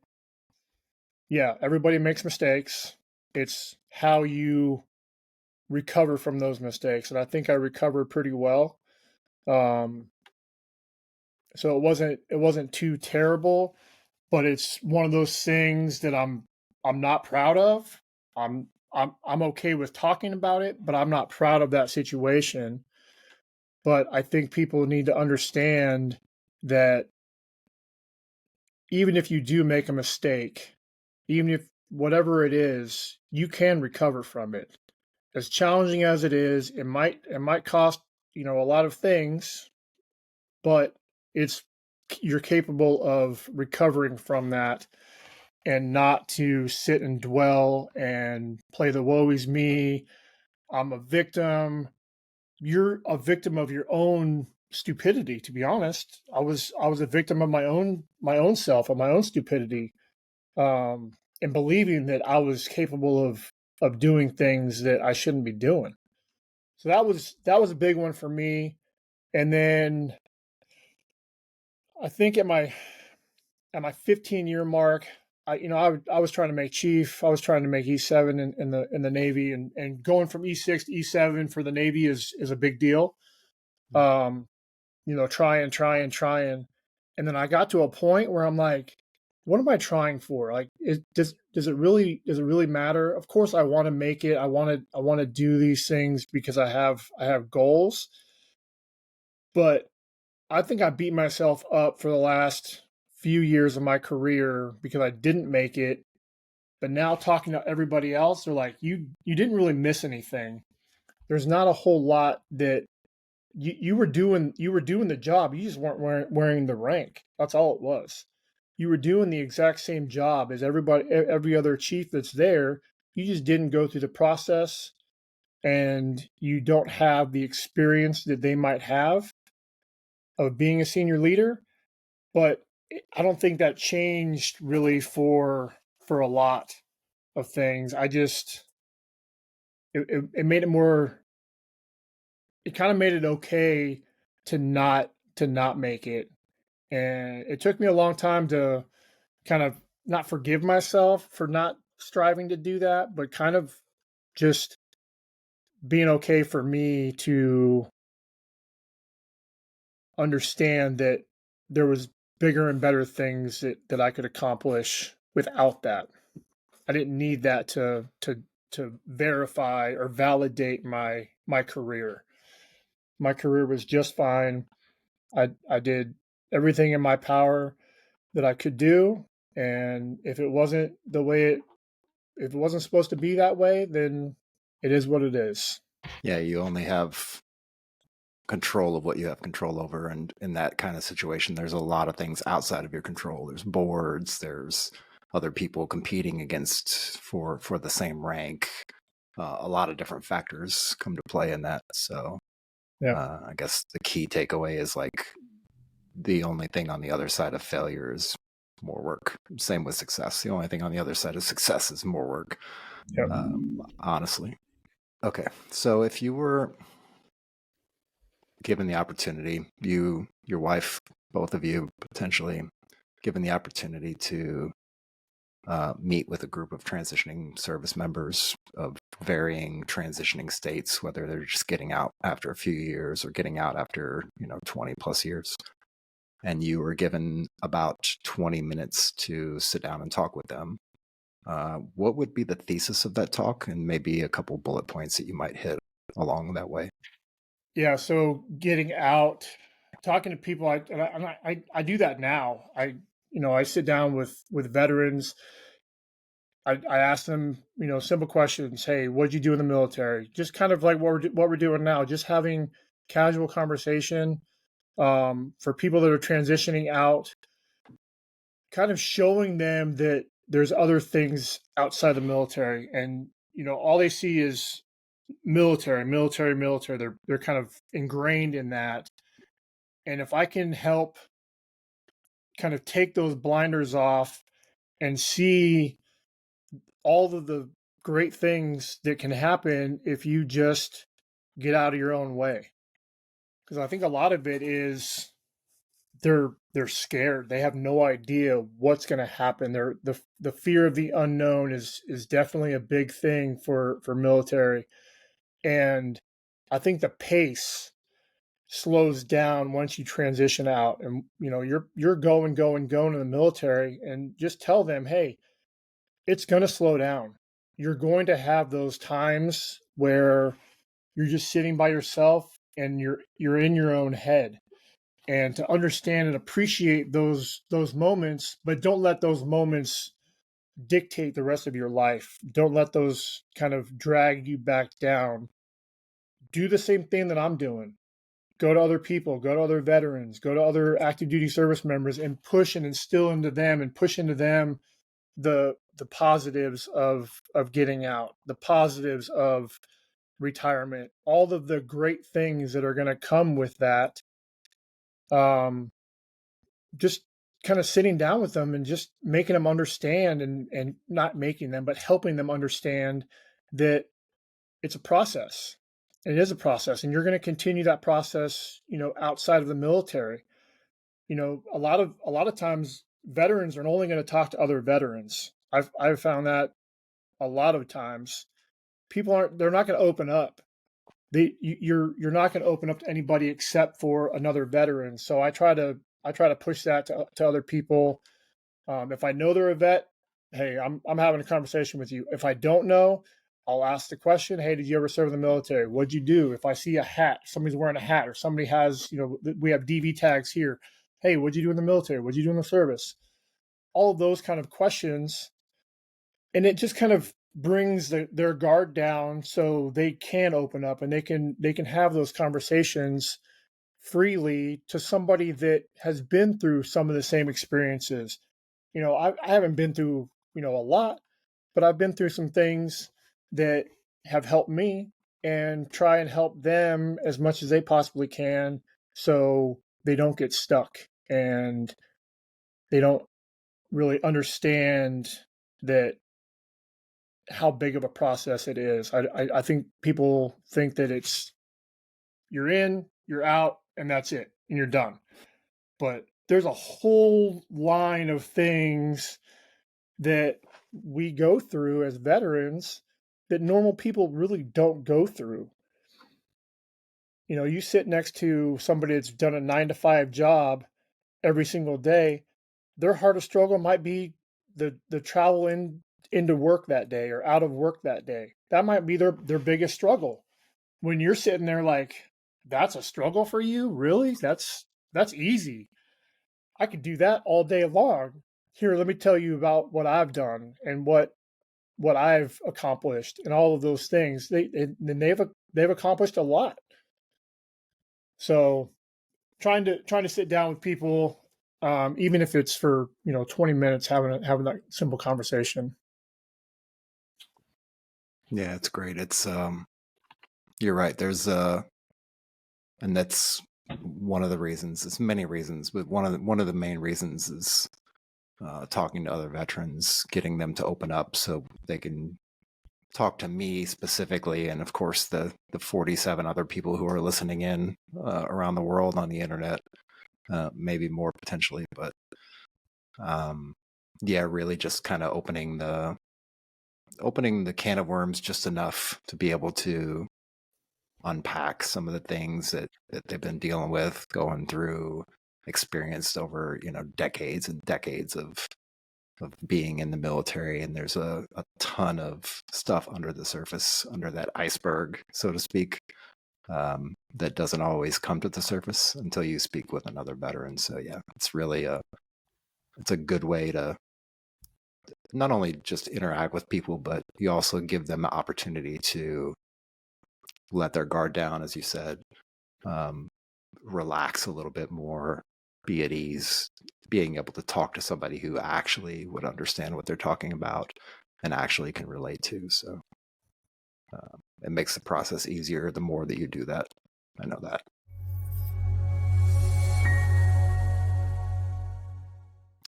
yeah, everybody makes mistakes. It's how you recover from those mistakes. And I think I recovered pretty well. Um, so it wasn't too terrible, but it's one of those things that I'm not proud of. I'm okay with talking about it, but I'm not proud of that situation. But I think people need to understand that even if you do make a mistake, even if whatever it is, you can recover from it. As challenging as it is, it might cost, a lot of things, but it's you're capable of recovering from that and not to sit and dwell and play the woe is me. I'm a victim. You're a victim of your own stupidity, to be honest. I was a victim of my own self, of my own stupidity, and believing that I was capable of doing things that I shouldn't be doing. So that was a big one for me. And then I think at my 15-year mark, I was trying to make chief. I was trying to make E7 in the Navy, and going from E6 to E7 for the Navy is a big deal. Um, trying, and then I got to a point where I'm like, what am I trying for? Like, does it really matter? Of course, I want to make it. I want to do these things because I have goals, but I think I beat myself up for the last few years of my career because I didn't make it. But now talking to everybody else, they're like, you didn't really miss anything. There's not a whole lot that you were doing the job. You just weren't wearing the rank. That's all it was. You were doing the exact same job as every other chief that's there. You just didn't go through the process, and you don't have the experience that they might have of being a senior leader. But I don't think that changed really for a lot of things. I just it made it more. It kind of made it okay to not make it, and it took me a long time to kind of not forgive myself for not striving to do that, but kind of just being okay for me to understand that there was bigger and better things that I could accomplish without that. I didn't need that to verify or validate my career. My career was just fine. I did everything in my power that I could do, and if it wasn't supposed to be that way, then it is what it is. Yeah, you only have control of what you have control over, and in that kind of situation there's a lot of things outside of your control. There's boards, there's other people competing against for the same rank. A lot of different factors come to play in that. So Yeah, I guess the key takeaway is like the only thing on the other side of failure is more work. Same with success. The only thing on the other side of success is more work. yeah, Honestly. Okay, so if you were given the opportunity, your wife, both of you potentially given the opportunity to meet with a group of transitioning service members of varying transitioning states, whether they're just getting out after a few years or getting out after 20 plus years, and you were given about 20 minutes to sit down and talk with them, what would be the thesis of that talk, and maybe a couple bullet points that you might hit along that way? yeah. So getting out, talking to people, I do that now. I sit down with veterans, I asked them, simple questions. Hey, what'd you do in the military? Just kind of like what we're doing now, just having casual conversation, for people that are transitioning out, kind of showing them that there's other things outside the military, and all they see is military, military, military. They're kind of ingrained in that, and if I can help kind of take those blinders off and see all of the great things that can happen if you just get out of your own way. Because I think a lot of it is they're scared. They have no idea what's going to happen. The fear of the unknown is definitely a big thing for military, and I think the pace slows down once you transition out, and you're going in the military, and just tell them, hey, it's going to slow down. You're going to have those times where you're just sitting by yourself and you're in your own head, and to understand and appreciate those moments, but don't let those moments dictate the rest of your life. Don't let those kind of drag you back down. Do the same thing that I'm doing. Go to other people, go to other veterans, go to other active duty service members, and push and instill into them and push into them the positives of getting out, the positives of retirement, all of the great things that are going to come with that. Um, just kind of sitting down with them and just making them understand, and not making them, but helping them understand that it's a process. It is a process, and you're going to continue that process, outside of the military. A lot of times veterans are only going to talk to other veterans. I've found that a lot of times they're not going to open up. You're not going to open up to anybody except for another veteran. So I try to push that to other people. If I know they're a vet, hey, I'm having a conversation with you. If I don't know, I'll ask the question. Hey, did you ever serve in the military? What'd you do? If I see a hat, somebody's wearing a hat, or somebody has, we have DV tags here. Hey, what'd you do in the military? What'd you do in the service? All of those kind of questions, and it just kind of brings their guard down, so they can open up, and they can have those conversations freely to somebody that has been through some of the same experiences. I haven't been through a lot, but I've been through some things that have helped me, and try and help them as much as they possibly can, so they don't get stuck and they don't really understand that how big of a process it is. I think people think that it's you're in, you're out, and that's it, and you're done. But there's a whole line of things that we go through as veterans that normal people really don't go through. You sit next to somebody that's done a 9 to 5 job every single day. Their hardest struggle might be the travel into work that day or out of work that day. That might be their biggest struggle. When you're sitting there like, that's a struggle for you? Really? That's easy. I could do that all day long. Here, let me tell you about what I've done and what I've accomplished and all of those things. They've accomplished a lot. So trying to sit down with people, even if it's for 20 minutes, having that simple conversation. Yeah, it's great. It's you're right. There's and that's one of the reasons. It's many reasons, but one of the main reasons is talking to other veterans, getting them to open up so they can talk to me specifically, and of course the 47 other people who are listening in around the world on the internet, maybe more potentially, but yeah, really just kind of opening the can of worms just enough to be able to unpack some of the things that they've been dealing with, going through, experienced over decades and decades of being in the military. And there's a ton of stuff under the surface, under that iceberg, so to speak, that doesn't always come to the surface until you speak with another veteran. So yeah, it's really it's a good way to not only just interact with people, but you also give them the opportunity to let their guard down, as you said, um, relax a little bit more, be at ease, being able to talk to somebody who actually would understand what they're talking about and actually can relate to. So it makes the process easier the more that you do that. I know that.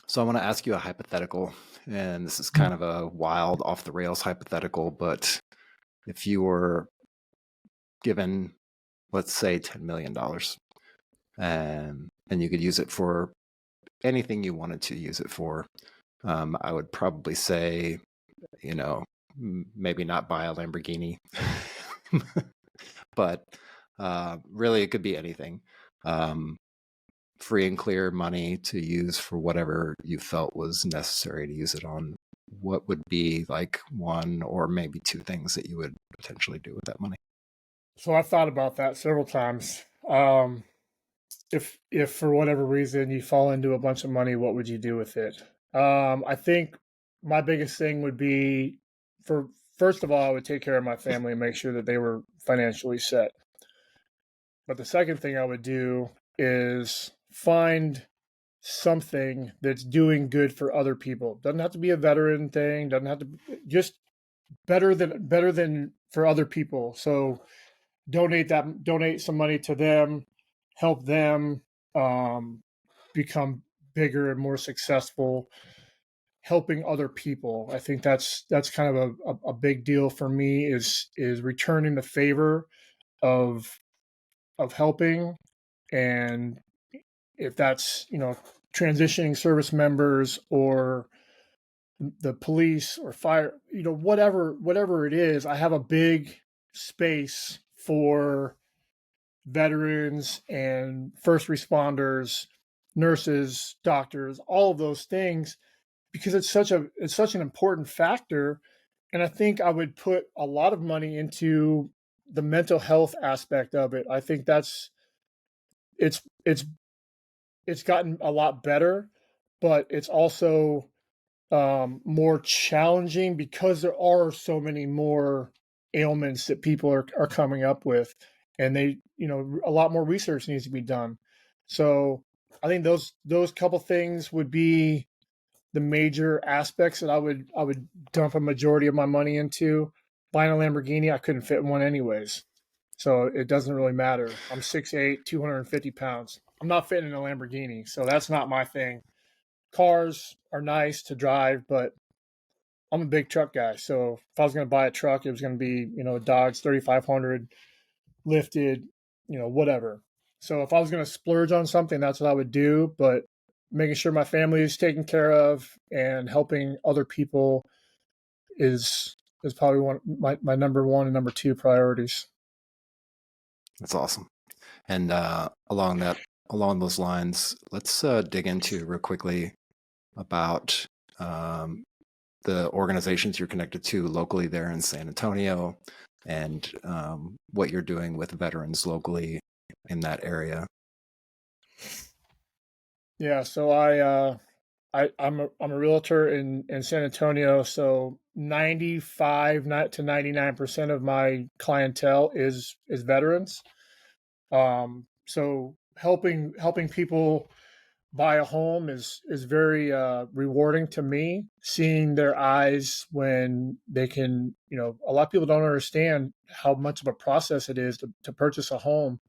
So I want to ask you a hypothetical, and this is kind of a wild, off the rails hypothetical, but if you were given, let's say, $10 million, and you could use it for anything you wanted to use it for, I would probably say, you know, maybe not buy a Lamborghini, but really it could be anything. Free and clear money to use for whatever you felt was necessary to use it on. What would be like one or maybe two things that you would potentially do with that money? So I've thought about that several times. If for whatever reason you fall into a bunch of money, what would you do with it? I think my biggest thing would be for first of all, I would take care of my family and make sure that they were financially set. But the second thing I would do is find something that's doing good for other people. Doesn't have to be a veteran thing, doesn't have to just better than for other people. So donate some money to them, help them um, become bigger and more successful, helping other people. I think that's kind of a big deal for me is returning the favor of helping. And if that's transitioning service members or the police or fire, whatever it is, I have a big space for veterans and first responders, nurses, doctors, all of those things, because it's such an important factor. And I think I would put a lot of money into the mental health aspect of it. I think it's it's it's gotten a lot better, but it's also more challenging because there are so many more ailments that people are coming up with, and a lot more research needs to be done. So I think those couple things would be the major aspects that I would dump a majority of my money into. Buying a Lamborghini, I couldn't fit in one anyways, so it doesn't really matter. I'm 6'8", 250 pounds. I'm not fitting in a Lamborghini, so that's not my thing. Cars are nice to drive, but I'm a big truck guy. So if I was going to buy a truck, it was going to be, a Dodge 3500 lifted, whatever. So if I was going to splurge on something, that's what I would do. But making sure my family is taken care of and helping other people is probably one my number one and number two priorities. That's awesome. And along those lines, let's dig into real quickly about um, the organizations you're connected to locally there in San Antonio, and what you're doing with veterans locally in that area. Yeah, so I'm a realtor in San Antonio, so 95 not to 99% of my clientele is veterans. So helping people buy a home is very rewarding to me. Seeing their eyes when they can, a lot of people don't understand how much of a process it is to purchase a home.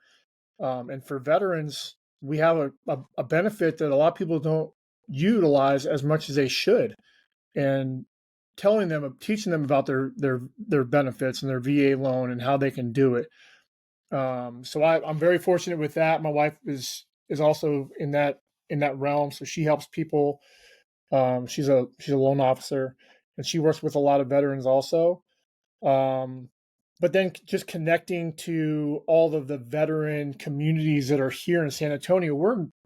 And for veterans, we have a benefit that a lot of people don't utilize as much as they should. And teaching them about their benefits and their VA loan and how they can do it. So I'm very fortunate with that. My wife is also in that realm, so she helps people. She's a loan officer, and she works with a lot of veterans also. Um, but then just connecting to all of the veteran communities that are here in San Antonio.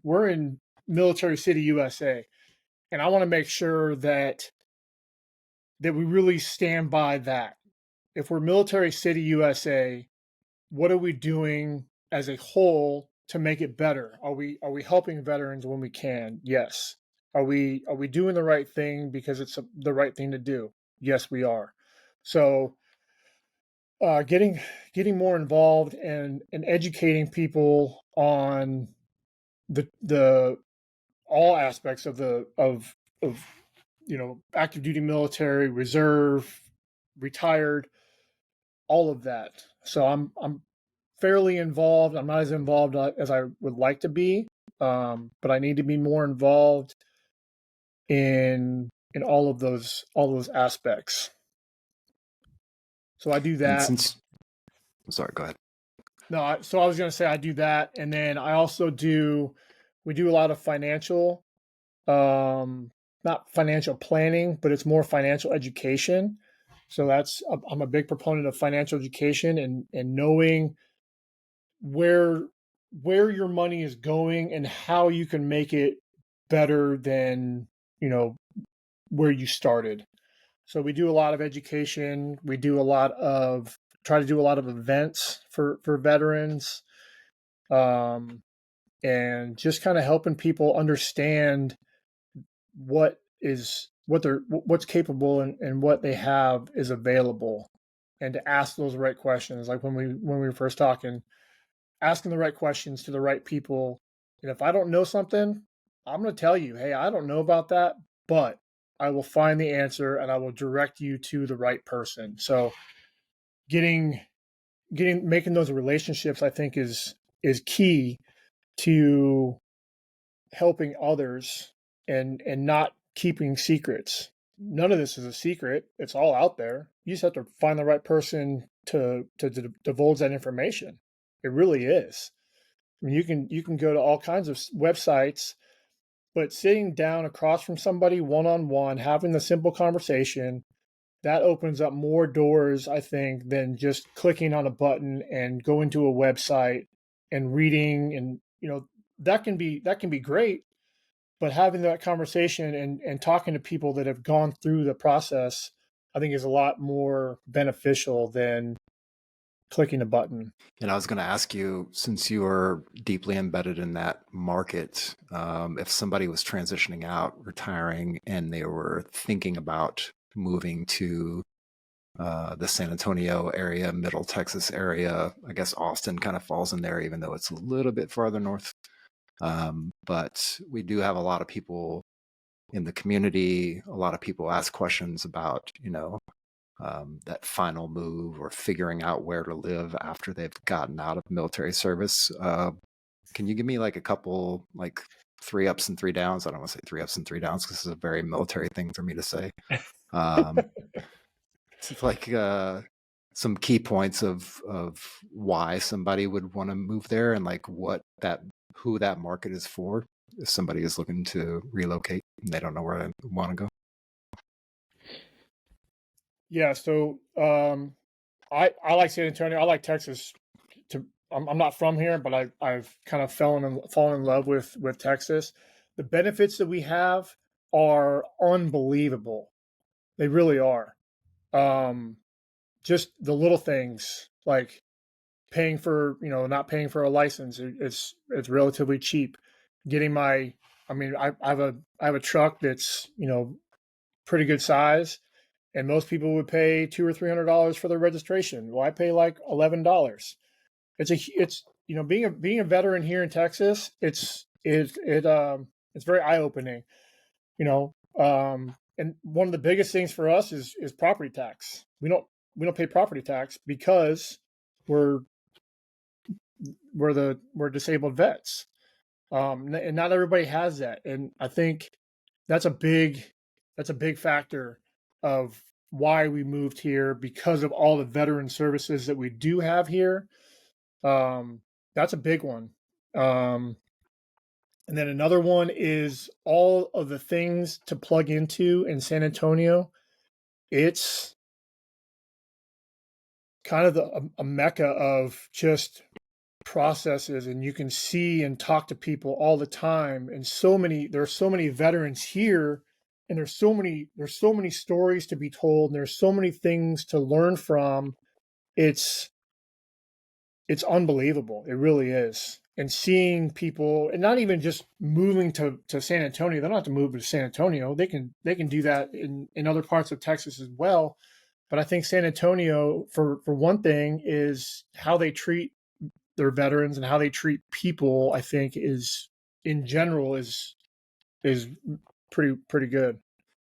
We're in Military City, USA, and I want to make sure that we really stand by that. If we're Military City, USA, what are we doing as a whole to make it better? Are we helping veterans when we can? Yes. Are we doing the right thing because it's the right thing to do? Yes, we are. So getting more involved and educating people on the all aspects of active duty military, reserve, retired, all of that. So I'm fairly involved. I'm not as involved as I would like to be, but I need to be more involved in all those aspects. So I do And that. since, sorry, go ahead. No, so I was going to say I do that, and then I also do. We do a lot of financial, not financial planning, but it's more financial education. So I'm a big proponent of financial education and knowing where where your money is going and how you can make it better than you know where you started. So we do a lot of education. We do a lot of try to do a lot of events for veterans, um, and just kind of helping people understand what's capable and what they have is available, and to ask those right questions. Like when we were first talking, asking the right questions to the right people. And if I don't know something, I'm going to tell you, hey, I don't know about that, but I will find the answer and I will direct you to the right person. So getting making those relationships, I think, is key to helping others and not keeping secrets. None of this is a secret. It's all out there. You just have to find the right person to divulge that information. It really is. I mean, you can go to all kinds of websites, but sitting down across from somebody one on one, having the simple conversation, that opens up more doors, I think, than just clicking on a button and going to a website and reading. And that can be great, but having that conversation and talking to people that have gone through the process, I think, is a lot more beneficial than clicking a button. And I was going to ask you, since you are deeply embedded in that market, if somebody was transitioning out, retiring, and they were thinking about moving to the San Antonio area, Middle Texas area, I guess Austin kind of falls in there, even though it's a little bit farther north. But we do have a lot of people in the community. A lot of people ask questions about, that final move or figuring out where to live after they've gotten out of military service. Can you give me like a couple, like 3 ups and 3 downs? I don't want to say 3 ups and 3 downs because this is a very military thing for me to say. Um, it's like some key points of why somebody would want to move there and like who that market is for if somebody is looking to relocate and they don't know where they want to go. Yeah, so I like San Antonio. I like Texas. I'm not from here, but I've kind of fallen in love with Texas. The benefits that we have are unbelievable. They really are. Um, just the little things like paying for not paying for a license. It's relatively cheap. Getting my I mean I have a truck that's pretty good size, and most people would pay $200 or $300 for their registration. Well, I pay like $11. It's being a veteran here in Texas. It's very eye opening. And one of the biggest things for us is property tax. We don't pay property tax because we're we're disabled vets. And not everybody has that, and I think that's a big that's a big factor of why we moved here, because of all the veteran services that we do have here. Um, that's a big one. Um, and then another one is all of the things to plug into in San Antonio. It's kind of a mecca of just processes, and you can see and talk to people all the time, and there are so many veterans here, and there's so many stories to be told, and there's so many things to learn from. It's it's unbelievable. It really is. and seeing people, and not even just moving to San Antonio. They don't have to move to San Antonio. They can do that in other parts of Texas as well. But I think San Antonio, for one thing, is how they treat their veterans and how they treat people. I think is in general is pretty good.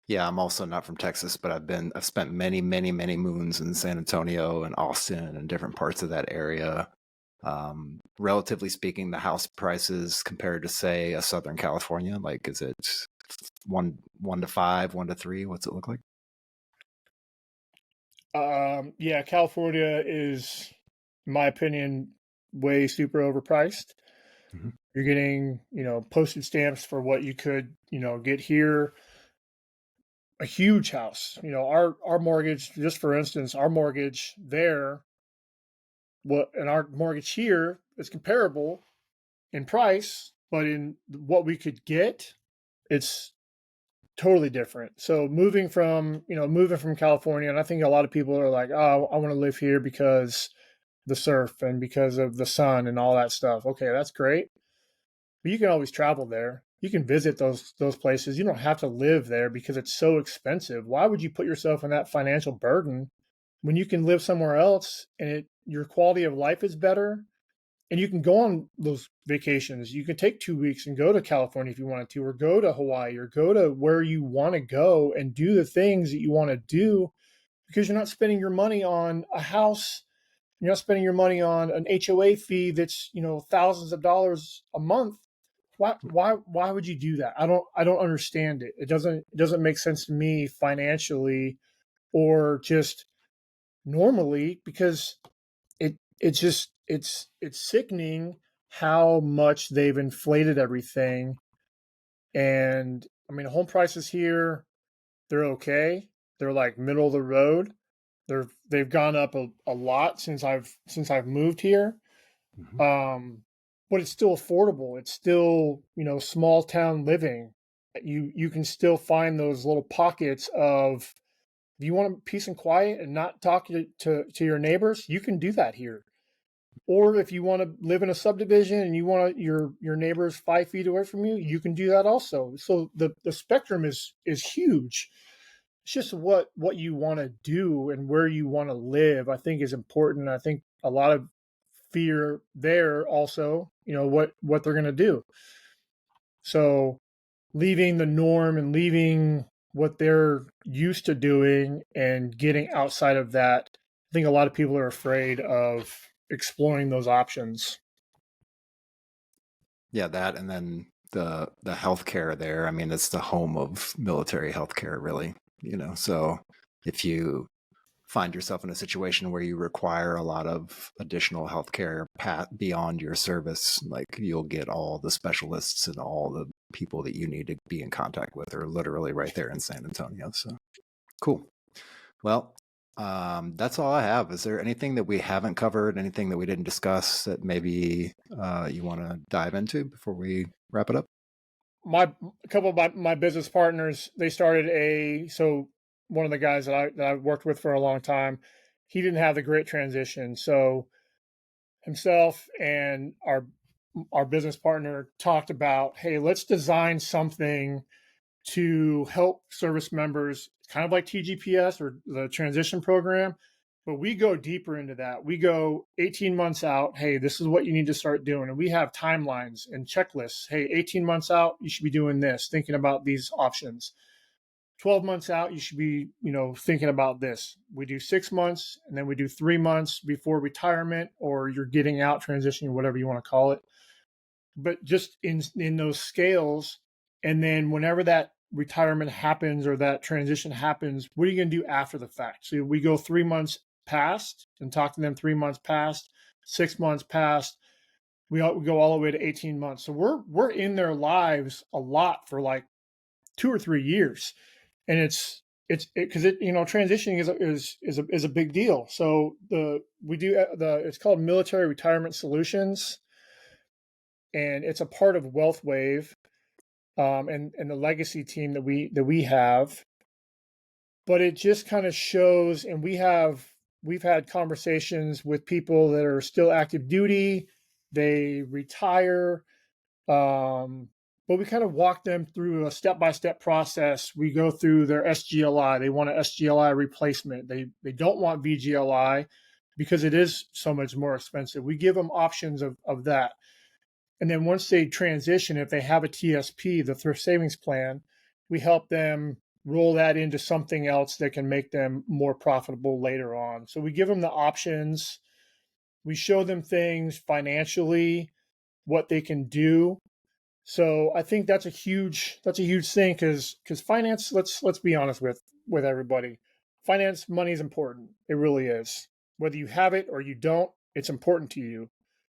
Yeah, I'm also not from Texas, but I've spent many, many, many moons in San Antonio and Austin and different parts of that area. Relatively speaking, the house prices compared to, say, a Southern California, like, is it one to five, 1 to 3? What's it look like? Yeah, California is, in my opinion, way super overpriced. Mm-hmm. You're getting, postage stamps for what you could, get here. A huge house. Our mortgage, just for instance, our mortgage there, what and our mortgage here is comparable in price, but in what we could get, it's totally different. So moving from California, and I think a lot of people are like, oh, I want to live here because the surf and because of the sun and all that stuff. Okay, that's great. But you can always travel there. You can visit those places. You don't have to live there because it's so expensive. Why would you put yourself in that financial burden when you can live somewhere else and your quality of life is better, and you can go on those vacations. You can take 2 weeks and go to California if you wanted to, or go to Hawaii, or go to where you want to go and do the things that you want to do, because you're not spending your money on a house. You're not spending your money on an HOA fee that's, thousands of dollars a month. Why would you do that? I don't understand it. It doesn't make sense to me financially or just normally, because it's sickening how much they've inflated everything. And I mean, home prices here, they're okay. They're like middle of the road. They've gone up a lot since I've moved here. Mm-hmm. Um, but it's still affordable. It's still, small town living. You can still find those little pockets of, if you want peace and quiet and not talk to your neighbors, you can do that here. Or if you want to live in a subdivision and you want your neighbors 5 feet away from you, you can do that also. So the spectrum is huge. It's just what you want to do and where you want to live, I think, is important. I think a lot of fear there also, what they're going to do. So leaving the norm and leaving what they're used to doing and getting outside of that, I think a lot of people are afraid of exploring those options. Yeah, that, and then the healthcare there. I mean, it's the home of military healthcare, really. So if you find yourself in a situation where you require a lot of additional healthcare beyond your service, like, you'll get all the specialists and all the people that you need to be in contact with are literally right there in San Antonio. So cool. Well, that's all I have. Is there anything that we haven't covered, anything that we didn't discuss that maybe you want to dive into before we wrap it up? A couple of my business partners, they started so one of the guys that I worked with for a long time, he didn't have the great transition. So himself and our business partner talked about, hey, let's design something to help service members, kind of like TGPS or the transition program. But we go deeper into that. We go 18 months out. Hey, this is what you need to start doing. And we have timelines and checklists. Hey, 18 months out, you should be doing this, thinking about these options. 12 months out, you should be, thinking about this. We do 6 months, and then we do 3 months before retirement, or you're getting out, transition, whatever you want to call it. But just in those scales, and then whenever that retirement happens or that transition happens, what are you going to do after the fact? So we go 3 months past and talk to them 3 months past, 6 months past. We go all the way to 18 months. So we're in their lives a lot for like 2 or 3 years, and it's because transitioning is a big deal. So it's called Military Retirement Solutions, and it's a part of Wealth Wave, and the legacy team that we have. But it just kind of shows, and we've had conversations with people that are still active duty, they retire. Um, but we kind of walk them through a step-by-step process. We go through their SGLI. They want an SGLI replacement. They don't want VGLI because it is so much more expensive. We give them options of that. And then once they transition, if they have a TSP, the thrift savings plan, we help them roll that into something else that can make them more profitable later on. So we give them the options. We show them things financially, what they can do. So I think that's a huge thing because finance. Let's be honest with everybody. Finance money is important. It really is. Whether you have it or you don't, it's important to you.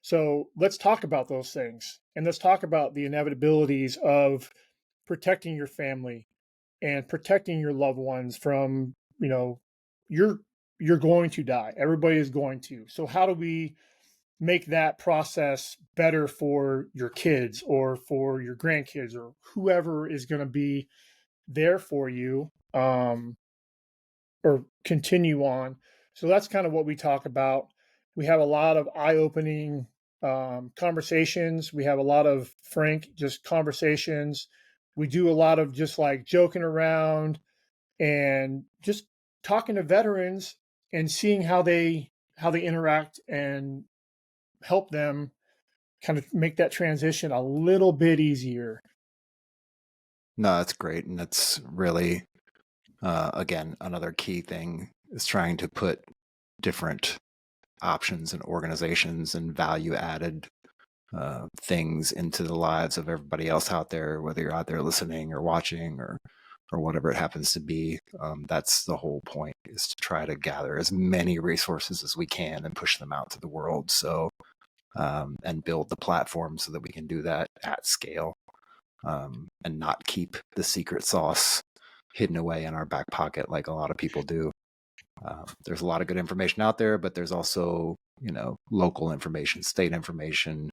So let's talk about those things and let's talk about the inevitabilities of protecting your family and protecting your loved ones from you're you're going to die. Everybody is going to. So how do we make that process better for your kids or for your grandkids or whoever is going to be there for you, or continue on. So that's kind of what we talk about. We have a lot of eye-opening conversations. We have a lot of frank just conversations. We do a lot of just like joking around and just talking to veterans and seeing how they interact and help them kind of make that transition a little bit easier. No, that's great. And that's really, again, another key thing is trying to put different options and organizations and value added things into the lives of everybody else out there, whether you're out there listening or watching or whatever it happens to be. That's the whole point, is to try to gather as many resources as we can and push them out to the world. So, and build the platform so that we can do that at scale, and not keep the secret sauce hidden away in our back pocket like a lot of people do. There's a lot of good information out there, but there's also, local information, state information,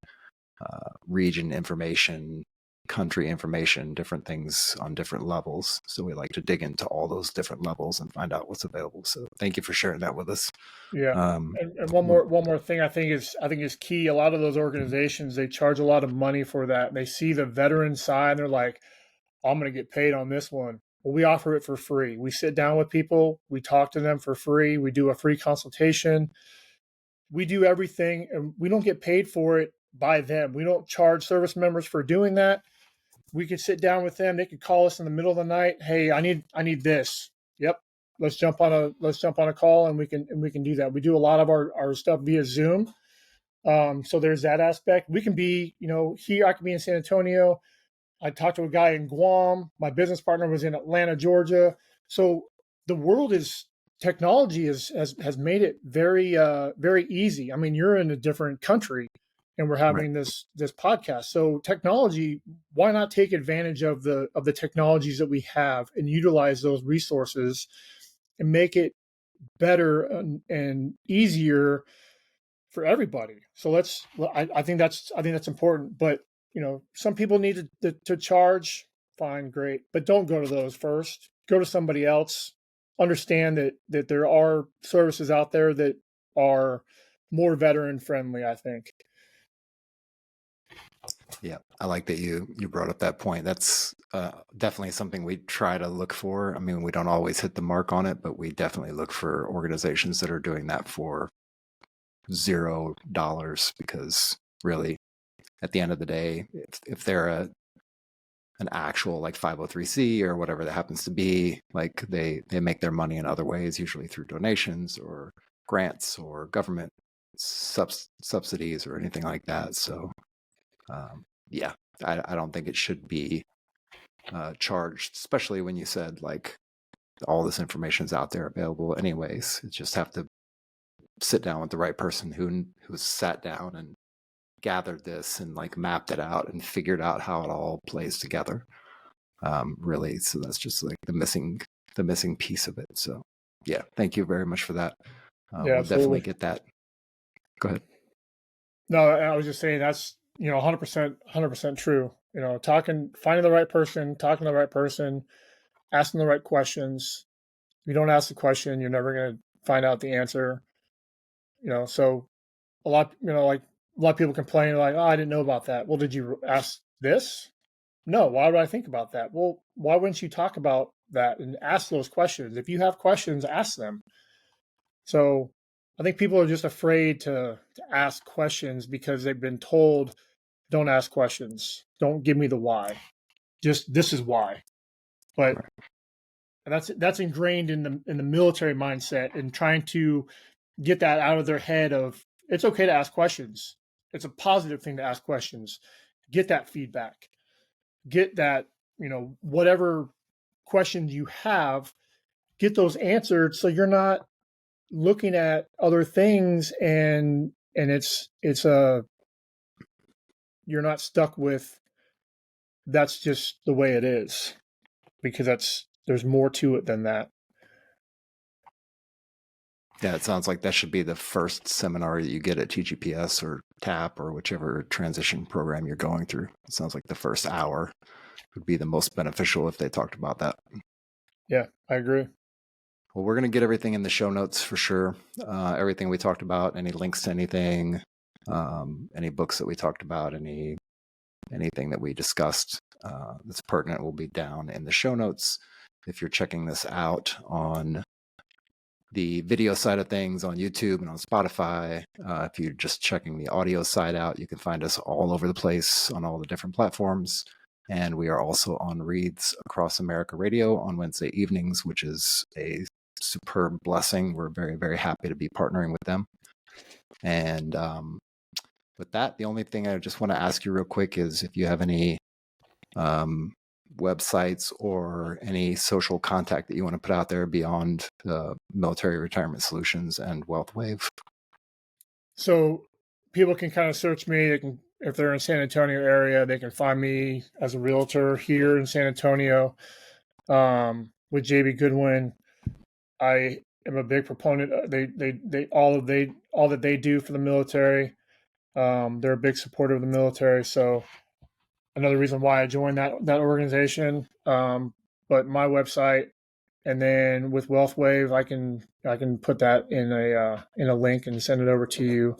region information, country information, different things on different levels. So we like to dig into all those different levels and find out what's available. So thank you for sharing that with us. Yeah. Um, And one more thing I think is key. A lot of those organizations, they charge a lot of money for that. They see the veteran side and they're like, I'm going to get paid on this one. Well, we offer it for free. We sit down with people, we talk to them for free, we do a free consultation. We do everything and we don't get paid for it by them. We don't charge service members for doing that. We could sit down with them. They could call us in the middle of the night. Hey, I need this. Yep. Let's jump on a call and we can do that. We do a lot of our stuff via Zoom. So there's that aspect. We can be, here I can be in San Antonio. I talked to a guy in Guam. My business partner was in Atlanta, Georgia. So the world is technology has made it very easy. I mean, you're in a different country, and we're right. having this podcast. So technology, why not take advantage of the technologies that we have and utilize those resources and make it better and easier for everybody. So I think that's important. But some people need to charge. Fine, great, but don't go to those first. Go to somebody else. Understand that there are services out there that are more veteran friendly. I think. Yeah, I like that you brought up that point. That's definitely something we try to look for. I mean, we don't always hit the mark on it, but we definitely look for organizations that are doing that for $0, because really, at the end of the day, if they're an actual like 503c or whatever that happens to be, like they make their money in other ways, usually through donations or grants or government subsidies or anything like that. So yeah, I don't think it should be charged, especially when you said like all this information is out there available anyways. You just have to sit down with the right person who's sat down and gathered this and like mapped it out and figured out how it all plays together. Really, so that's just like the missing piece of it. So yeah, thank you very much for that. Yeah, We'll definitely absolutely. get that. Go ahead. No, I was just saying that's 100% true. Finding the right person, talking to the right person, asking the right questions. If you don't ask the question, you're never going to find out the answer. So a lot, like a lot of people complain like, "Oh, I didn't know about that." Well, did you ask this? No. Why would I think about that? Well, why wouldn't you talk about that and ask those questions? If you have questions, ask them. So I think people are just afraid to ask questions because they've been told, don't ask questions. Don't give me the why. Just this is why. But Right. that's ingrained in the military mindset and trying to get that out of their head of it's okay to ask questions. It's a positive thing to ask questions. Get that feedback. Get that, whatever questions you have, get those answered so you're not looking at other things and it's a you're not stuck with that's just the way it is because there's more to it than that. Yeah, it sounds like that should be the first seminar that you get at TGPS or TAP or whichever transition program you're going through. It sounds like the first hour would be the most beneficial if they talked about that. Yeah, I agree. Well, we're going to get everything in the show notes for sure. Everything we talked about, any links to anything, any books that we talked about, anything that we discussed that's pertinent will be down in the show notes. If you're checking this out on the video side of things on YouTube and on Spotify, if you're just checking the audio side out, you can find us all over the place on all the different platforms. And we are also on Reads Across America Radio on Wednesday evenings, which is a superb blessing. We're very, very happy to be partnering with them. And with that, the only thing I just want to ask you real quick is if you have any websites or any social contact that you want to put out there beyond Military Retirement Solutions and Wealth Wave. So people can kind of search me. They can, if they're in San Antonio area, they can find me as a realtor here in San Antonio with JB Goodwin. I am a big proponent. All that they do for the military. They're a big supporter of the military. So another reason why I joined that organization. But my website, and then with Wealth Wave, I can put that in a link and send it over to you,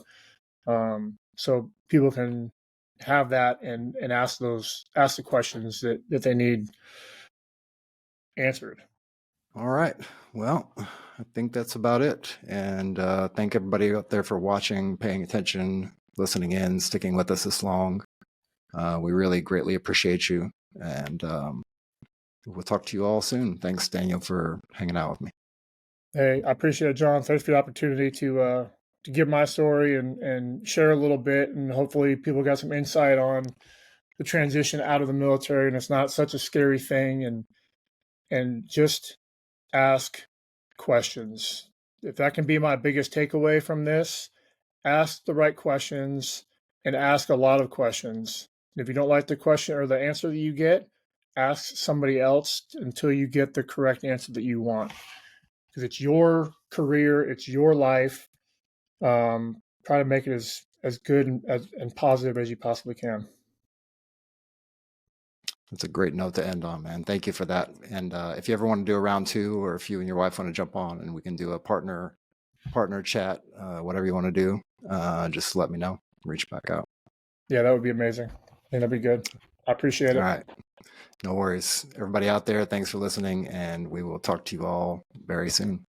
so people can have that and ask the questions that they need answered. All right. Well, I think that's about it. And thank everybody out there for watching, paying attention, listening in, sticking with us this long. We really greatly appreciate you. And we'll talk to you all soon. Thanks, Daniel, for hanging out with me. Hey, I appreciate it, John. Thanks for the opportunity to give my story and share a little bit, and hopefully people got some insight on the transition out of the military, and it's not such a scary thing, and just ask questions. If that can be my biggest takeaway from this, ask the right questions and ask a lot of questions. If you don't like the question or the answer that you get, ask somebody else until you get the correct answer that you want. Because it's your career, it's your life. Try to make it as good and positive as you possibly can. That's a great note to end on, man. Thank you for that. And if you ever want to do a round two, or if you and your wife want to jump on and we can do a partner chat, whatever you want to do, just let me know. Reach back out. Yeah, that would be amazing. I think that'd be good. I appreciate it. All right. No worries. Everybody out there, thanks for listening, and we will talk to you all very soon.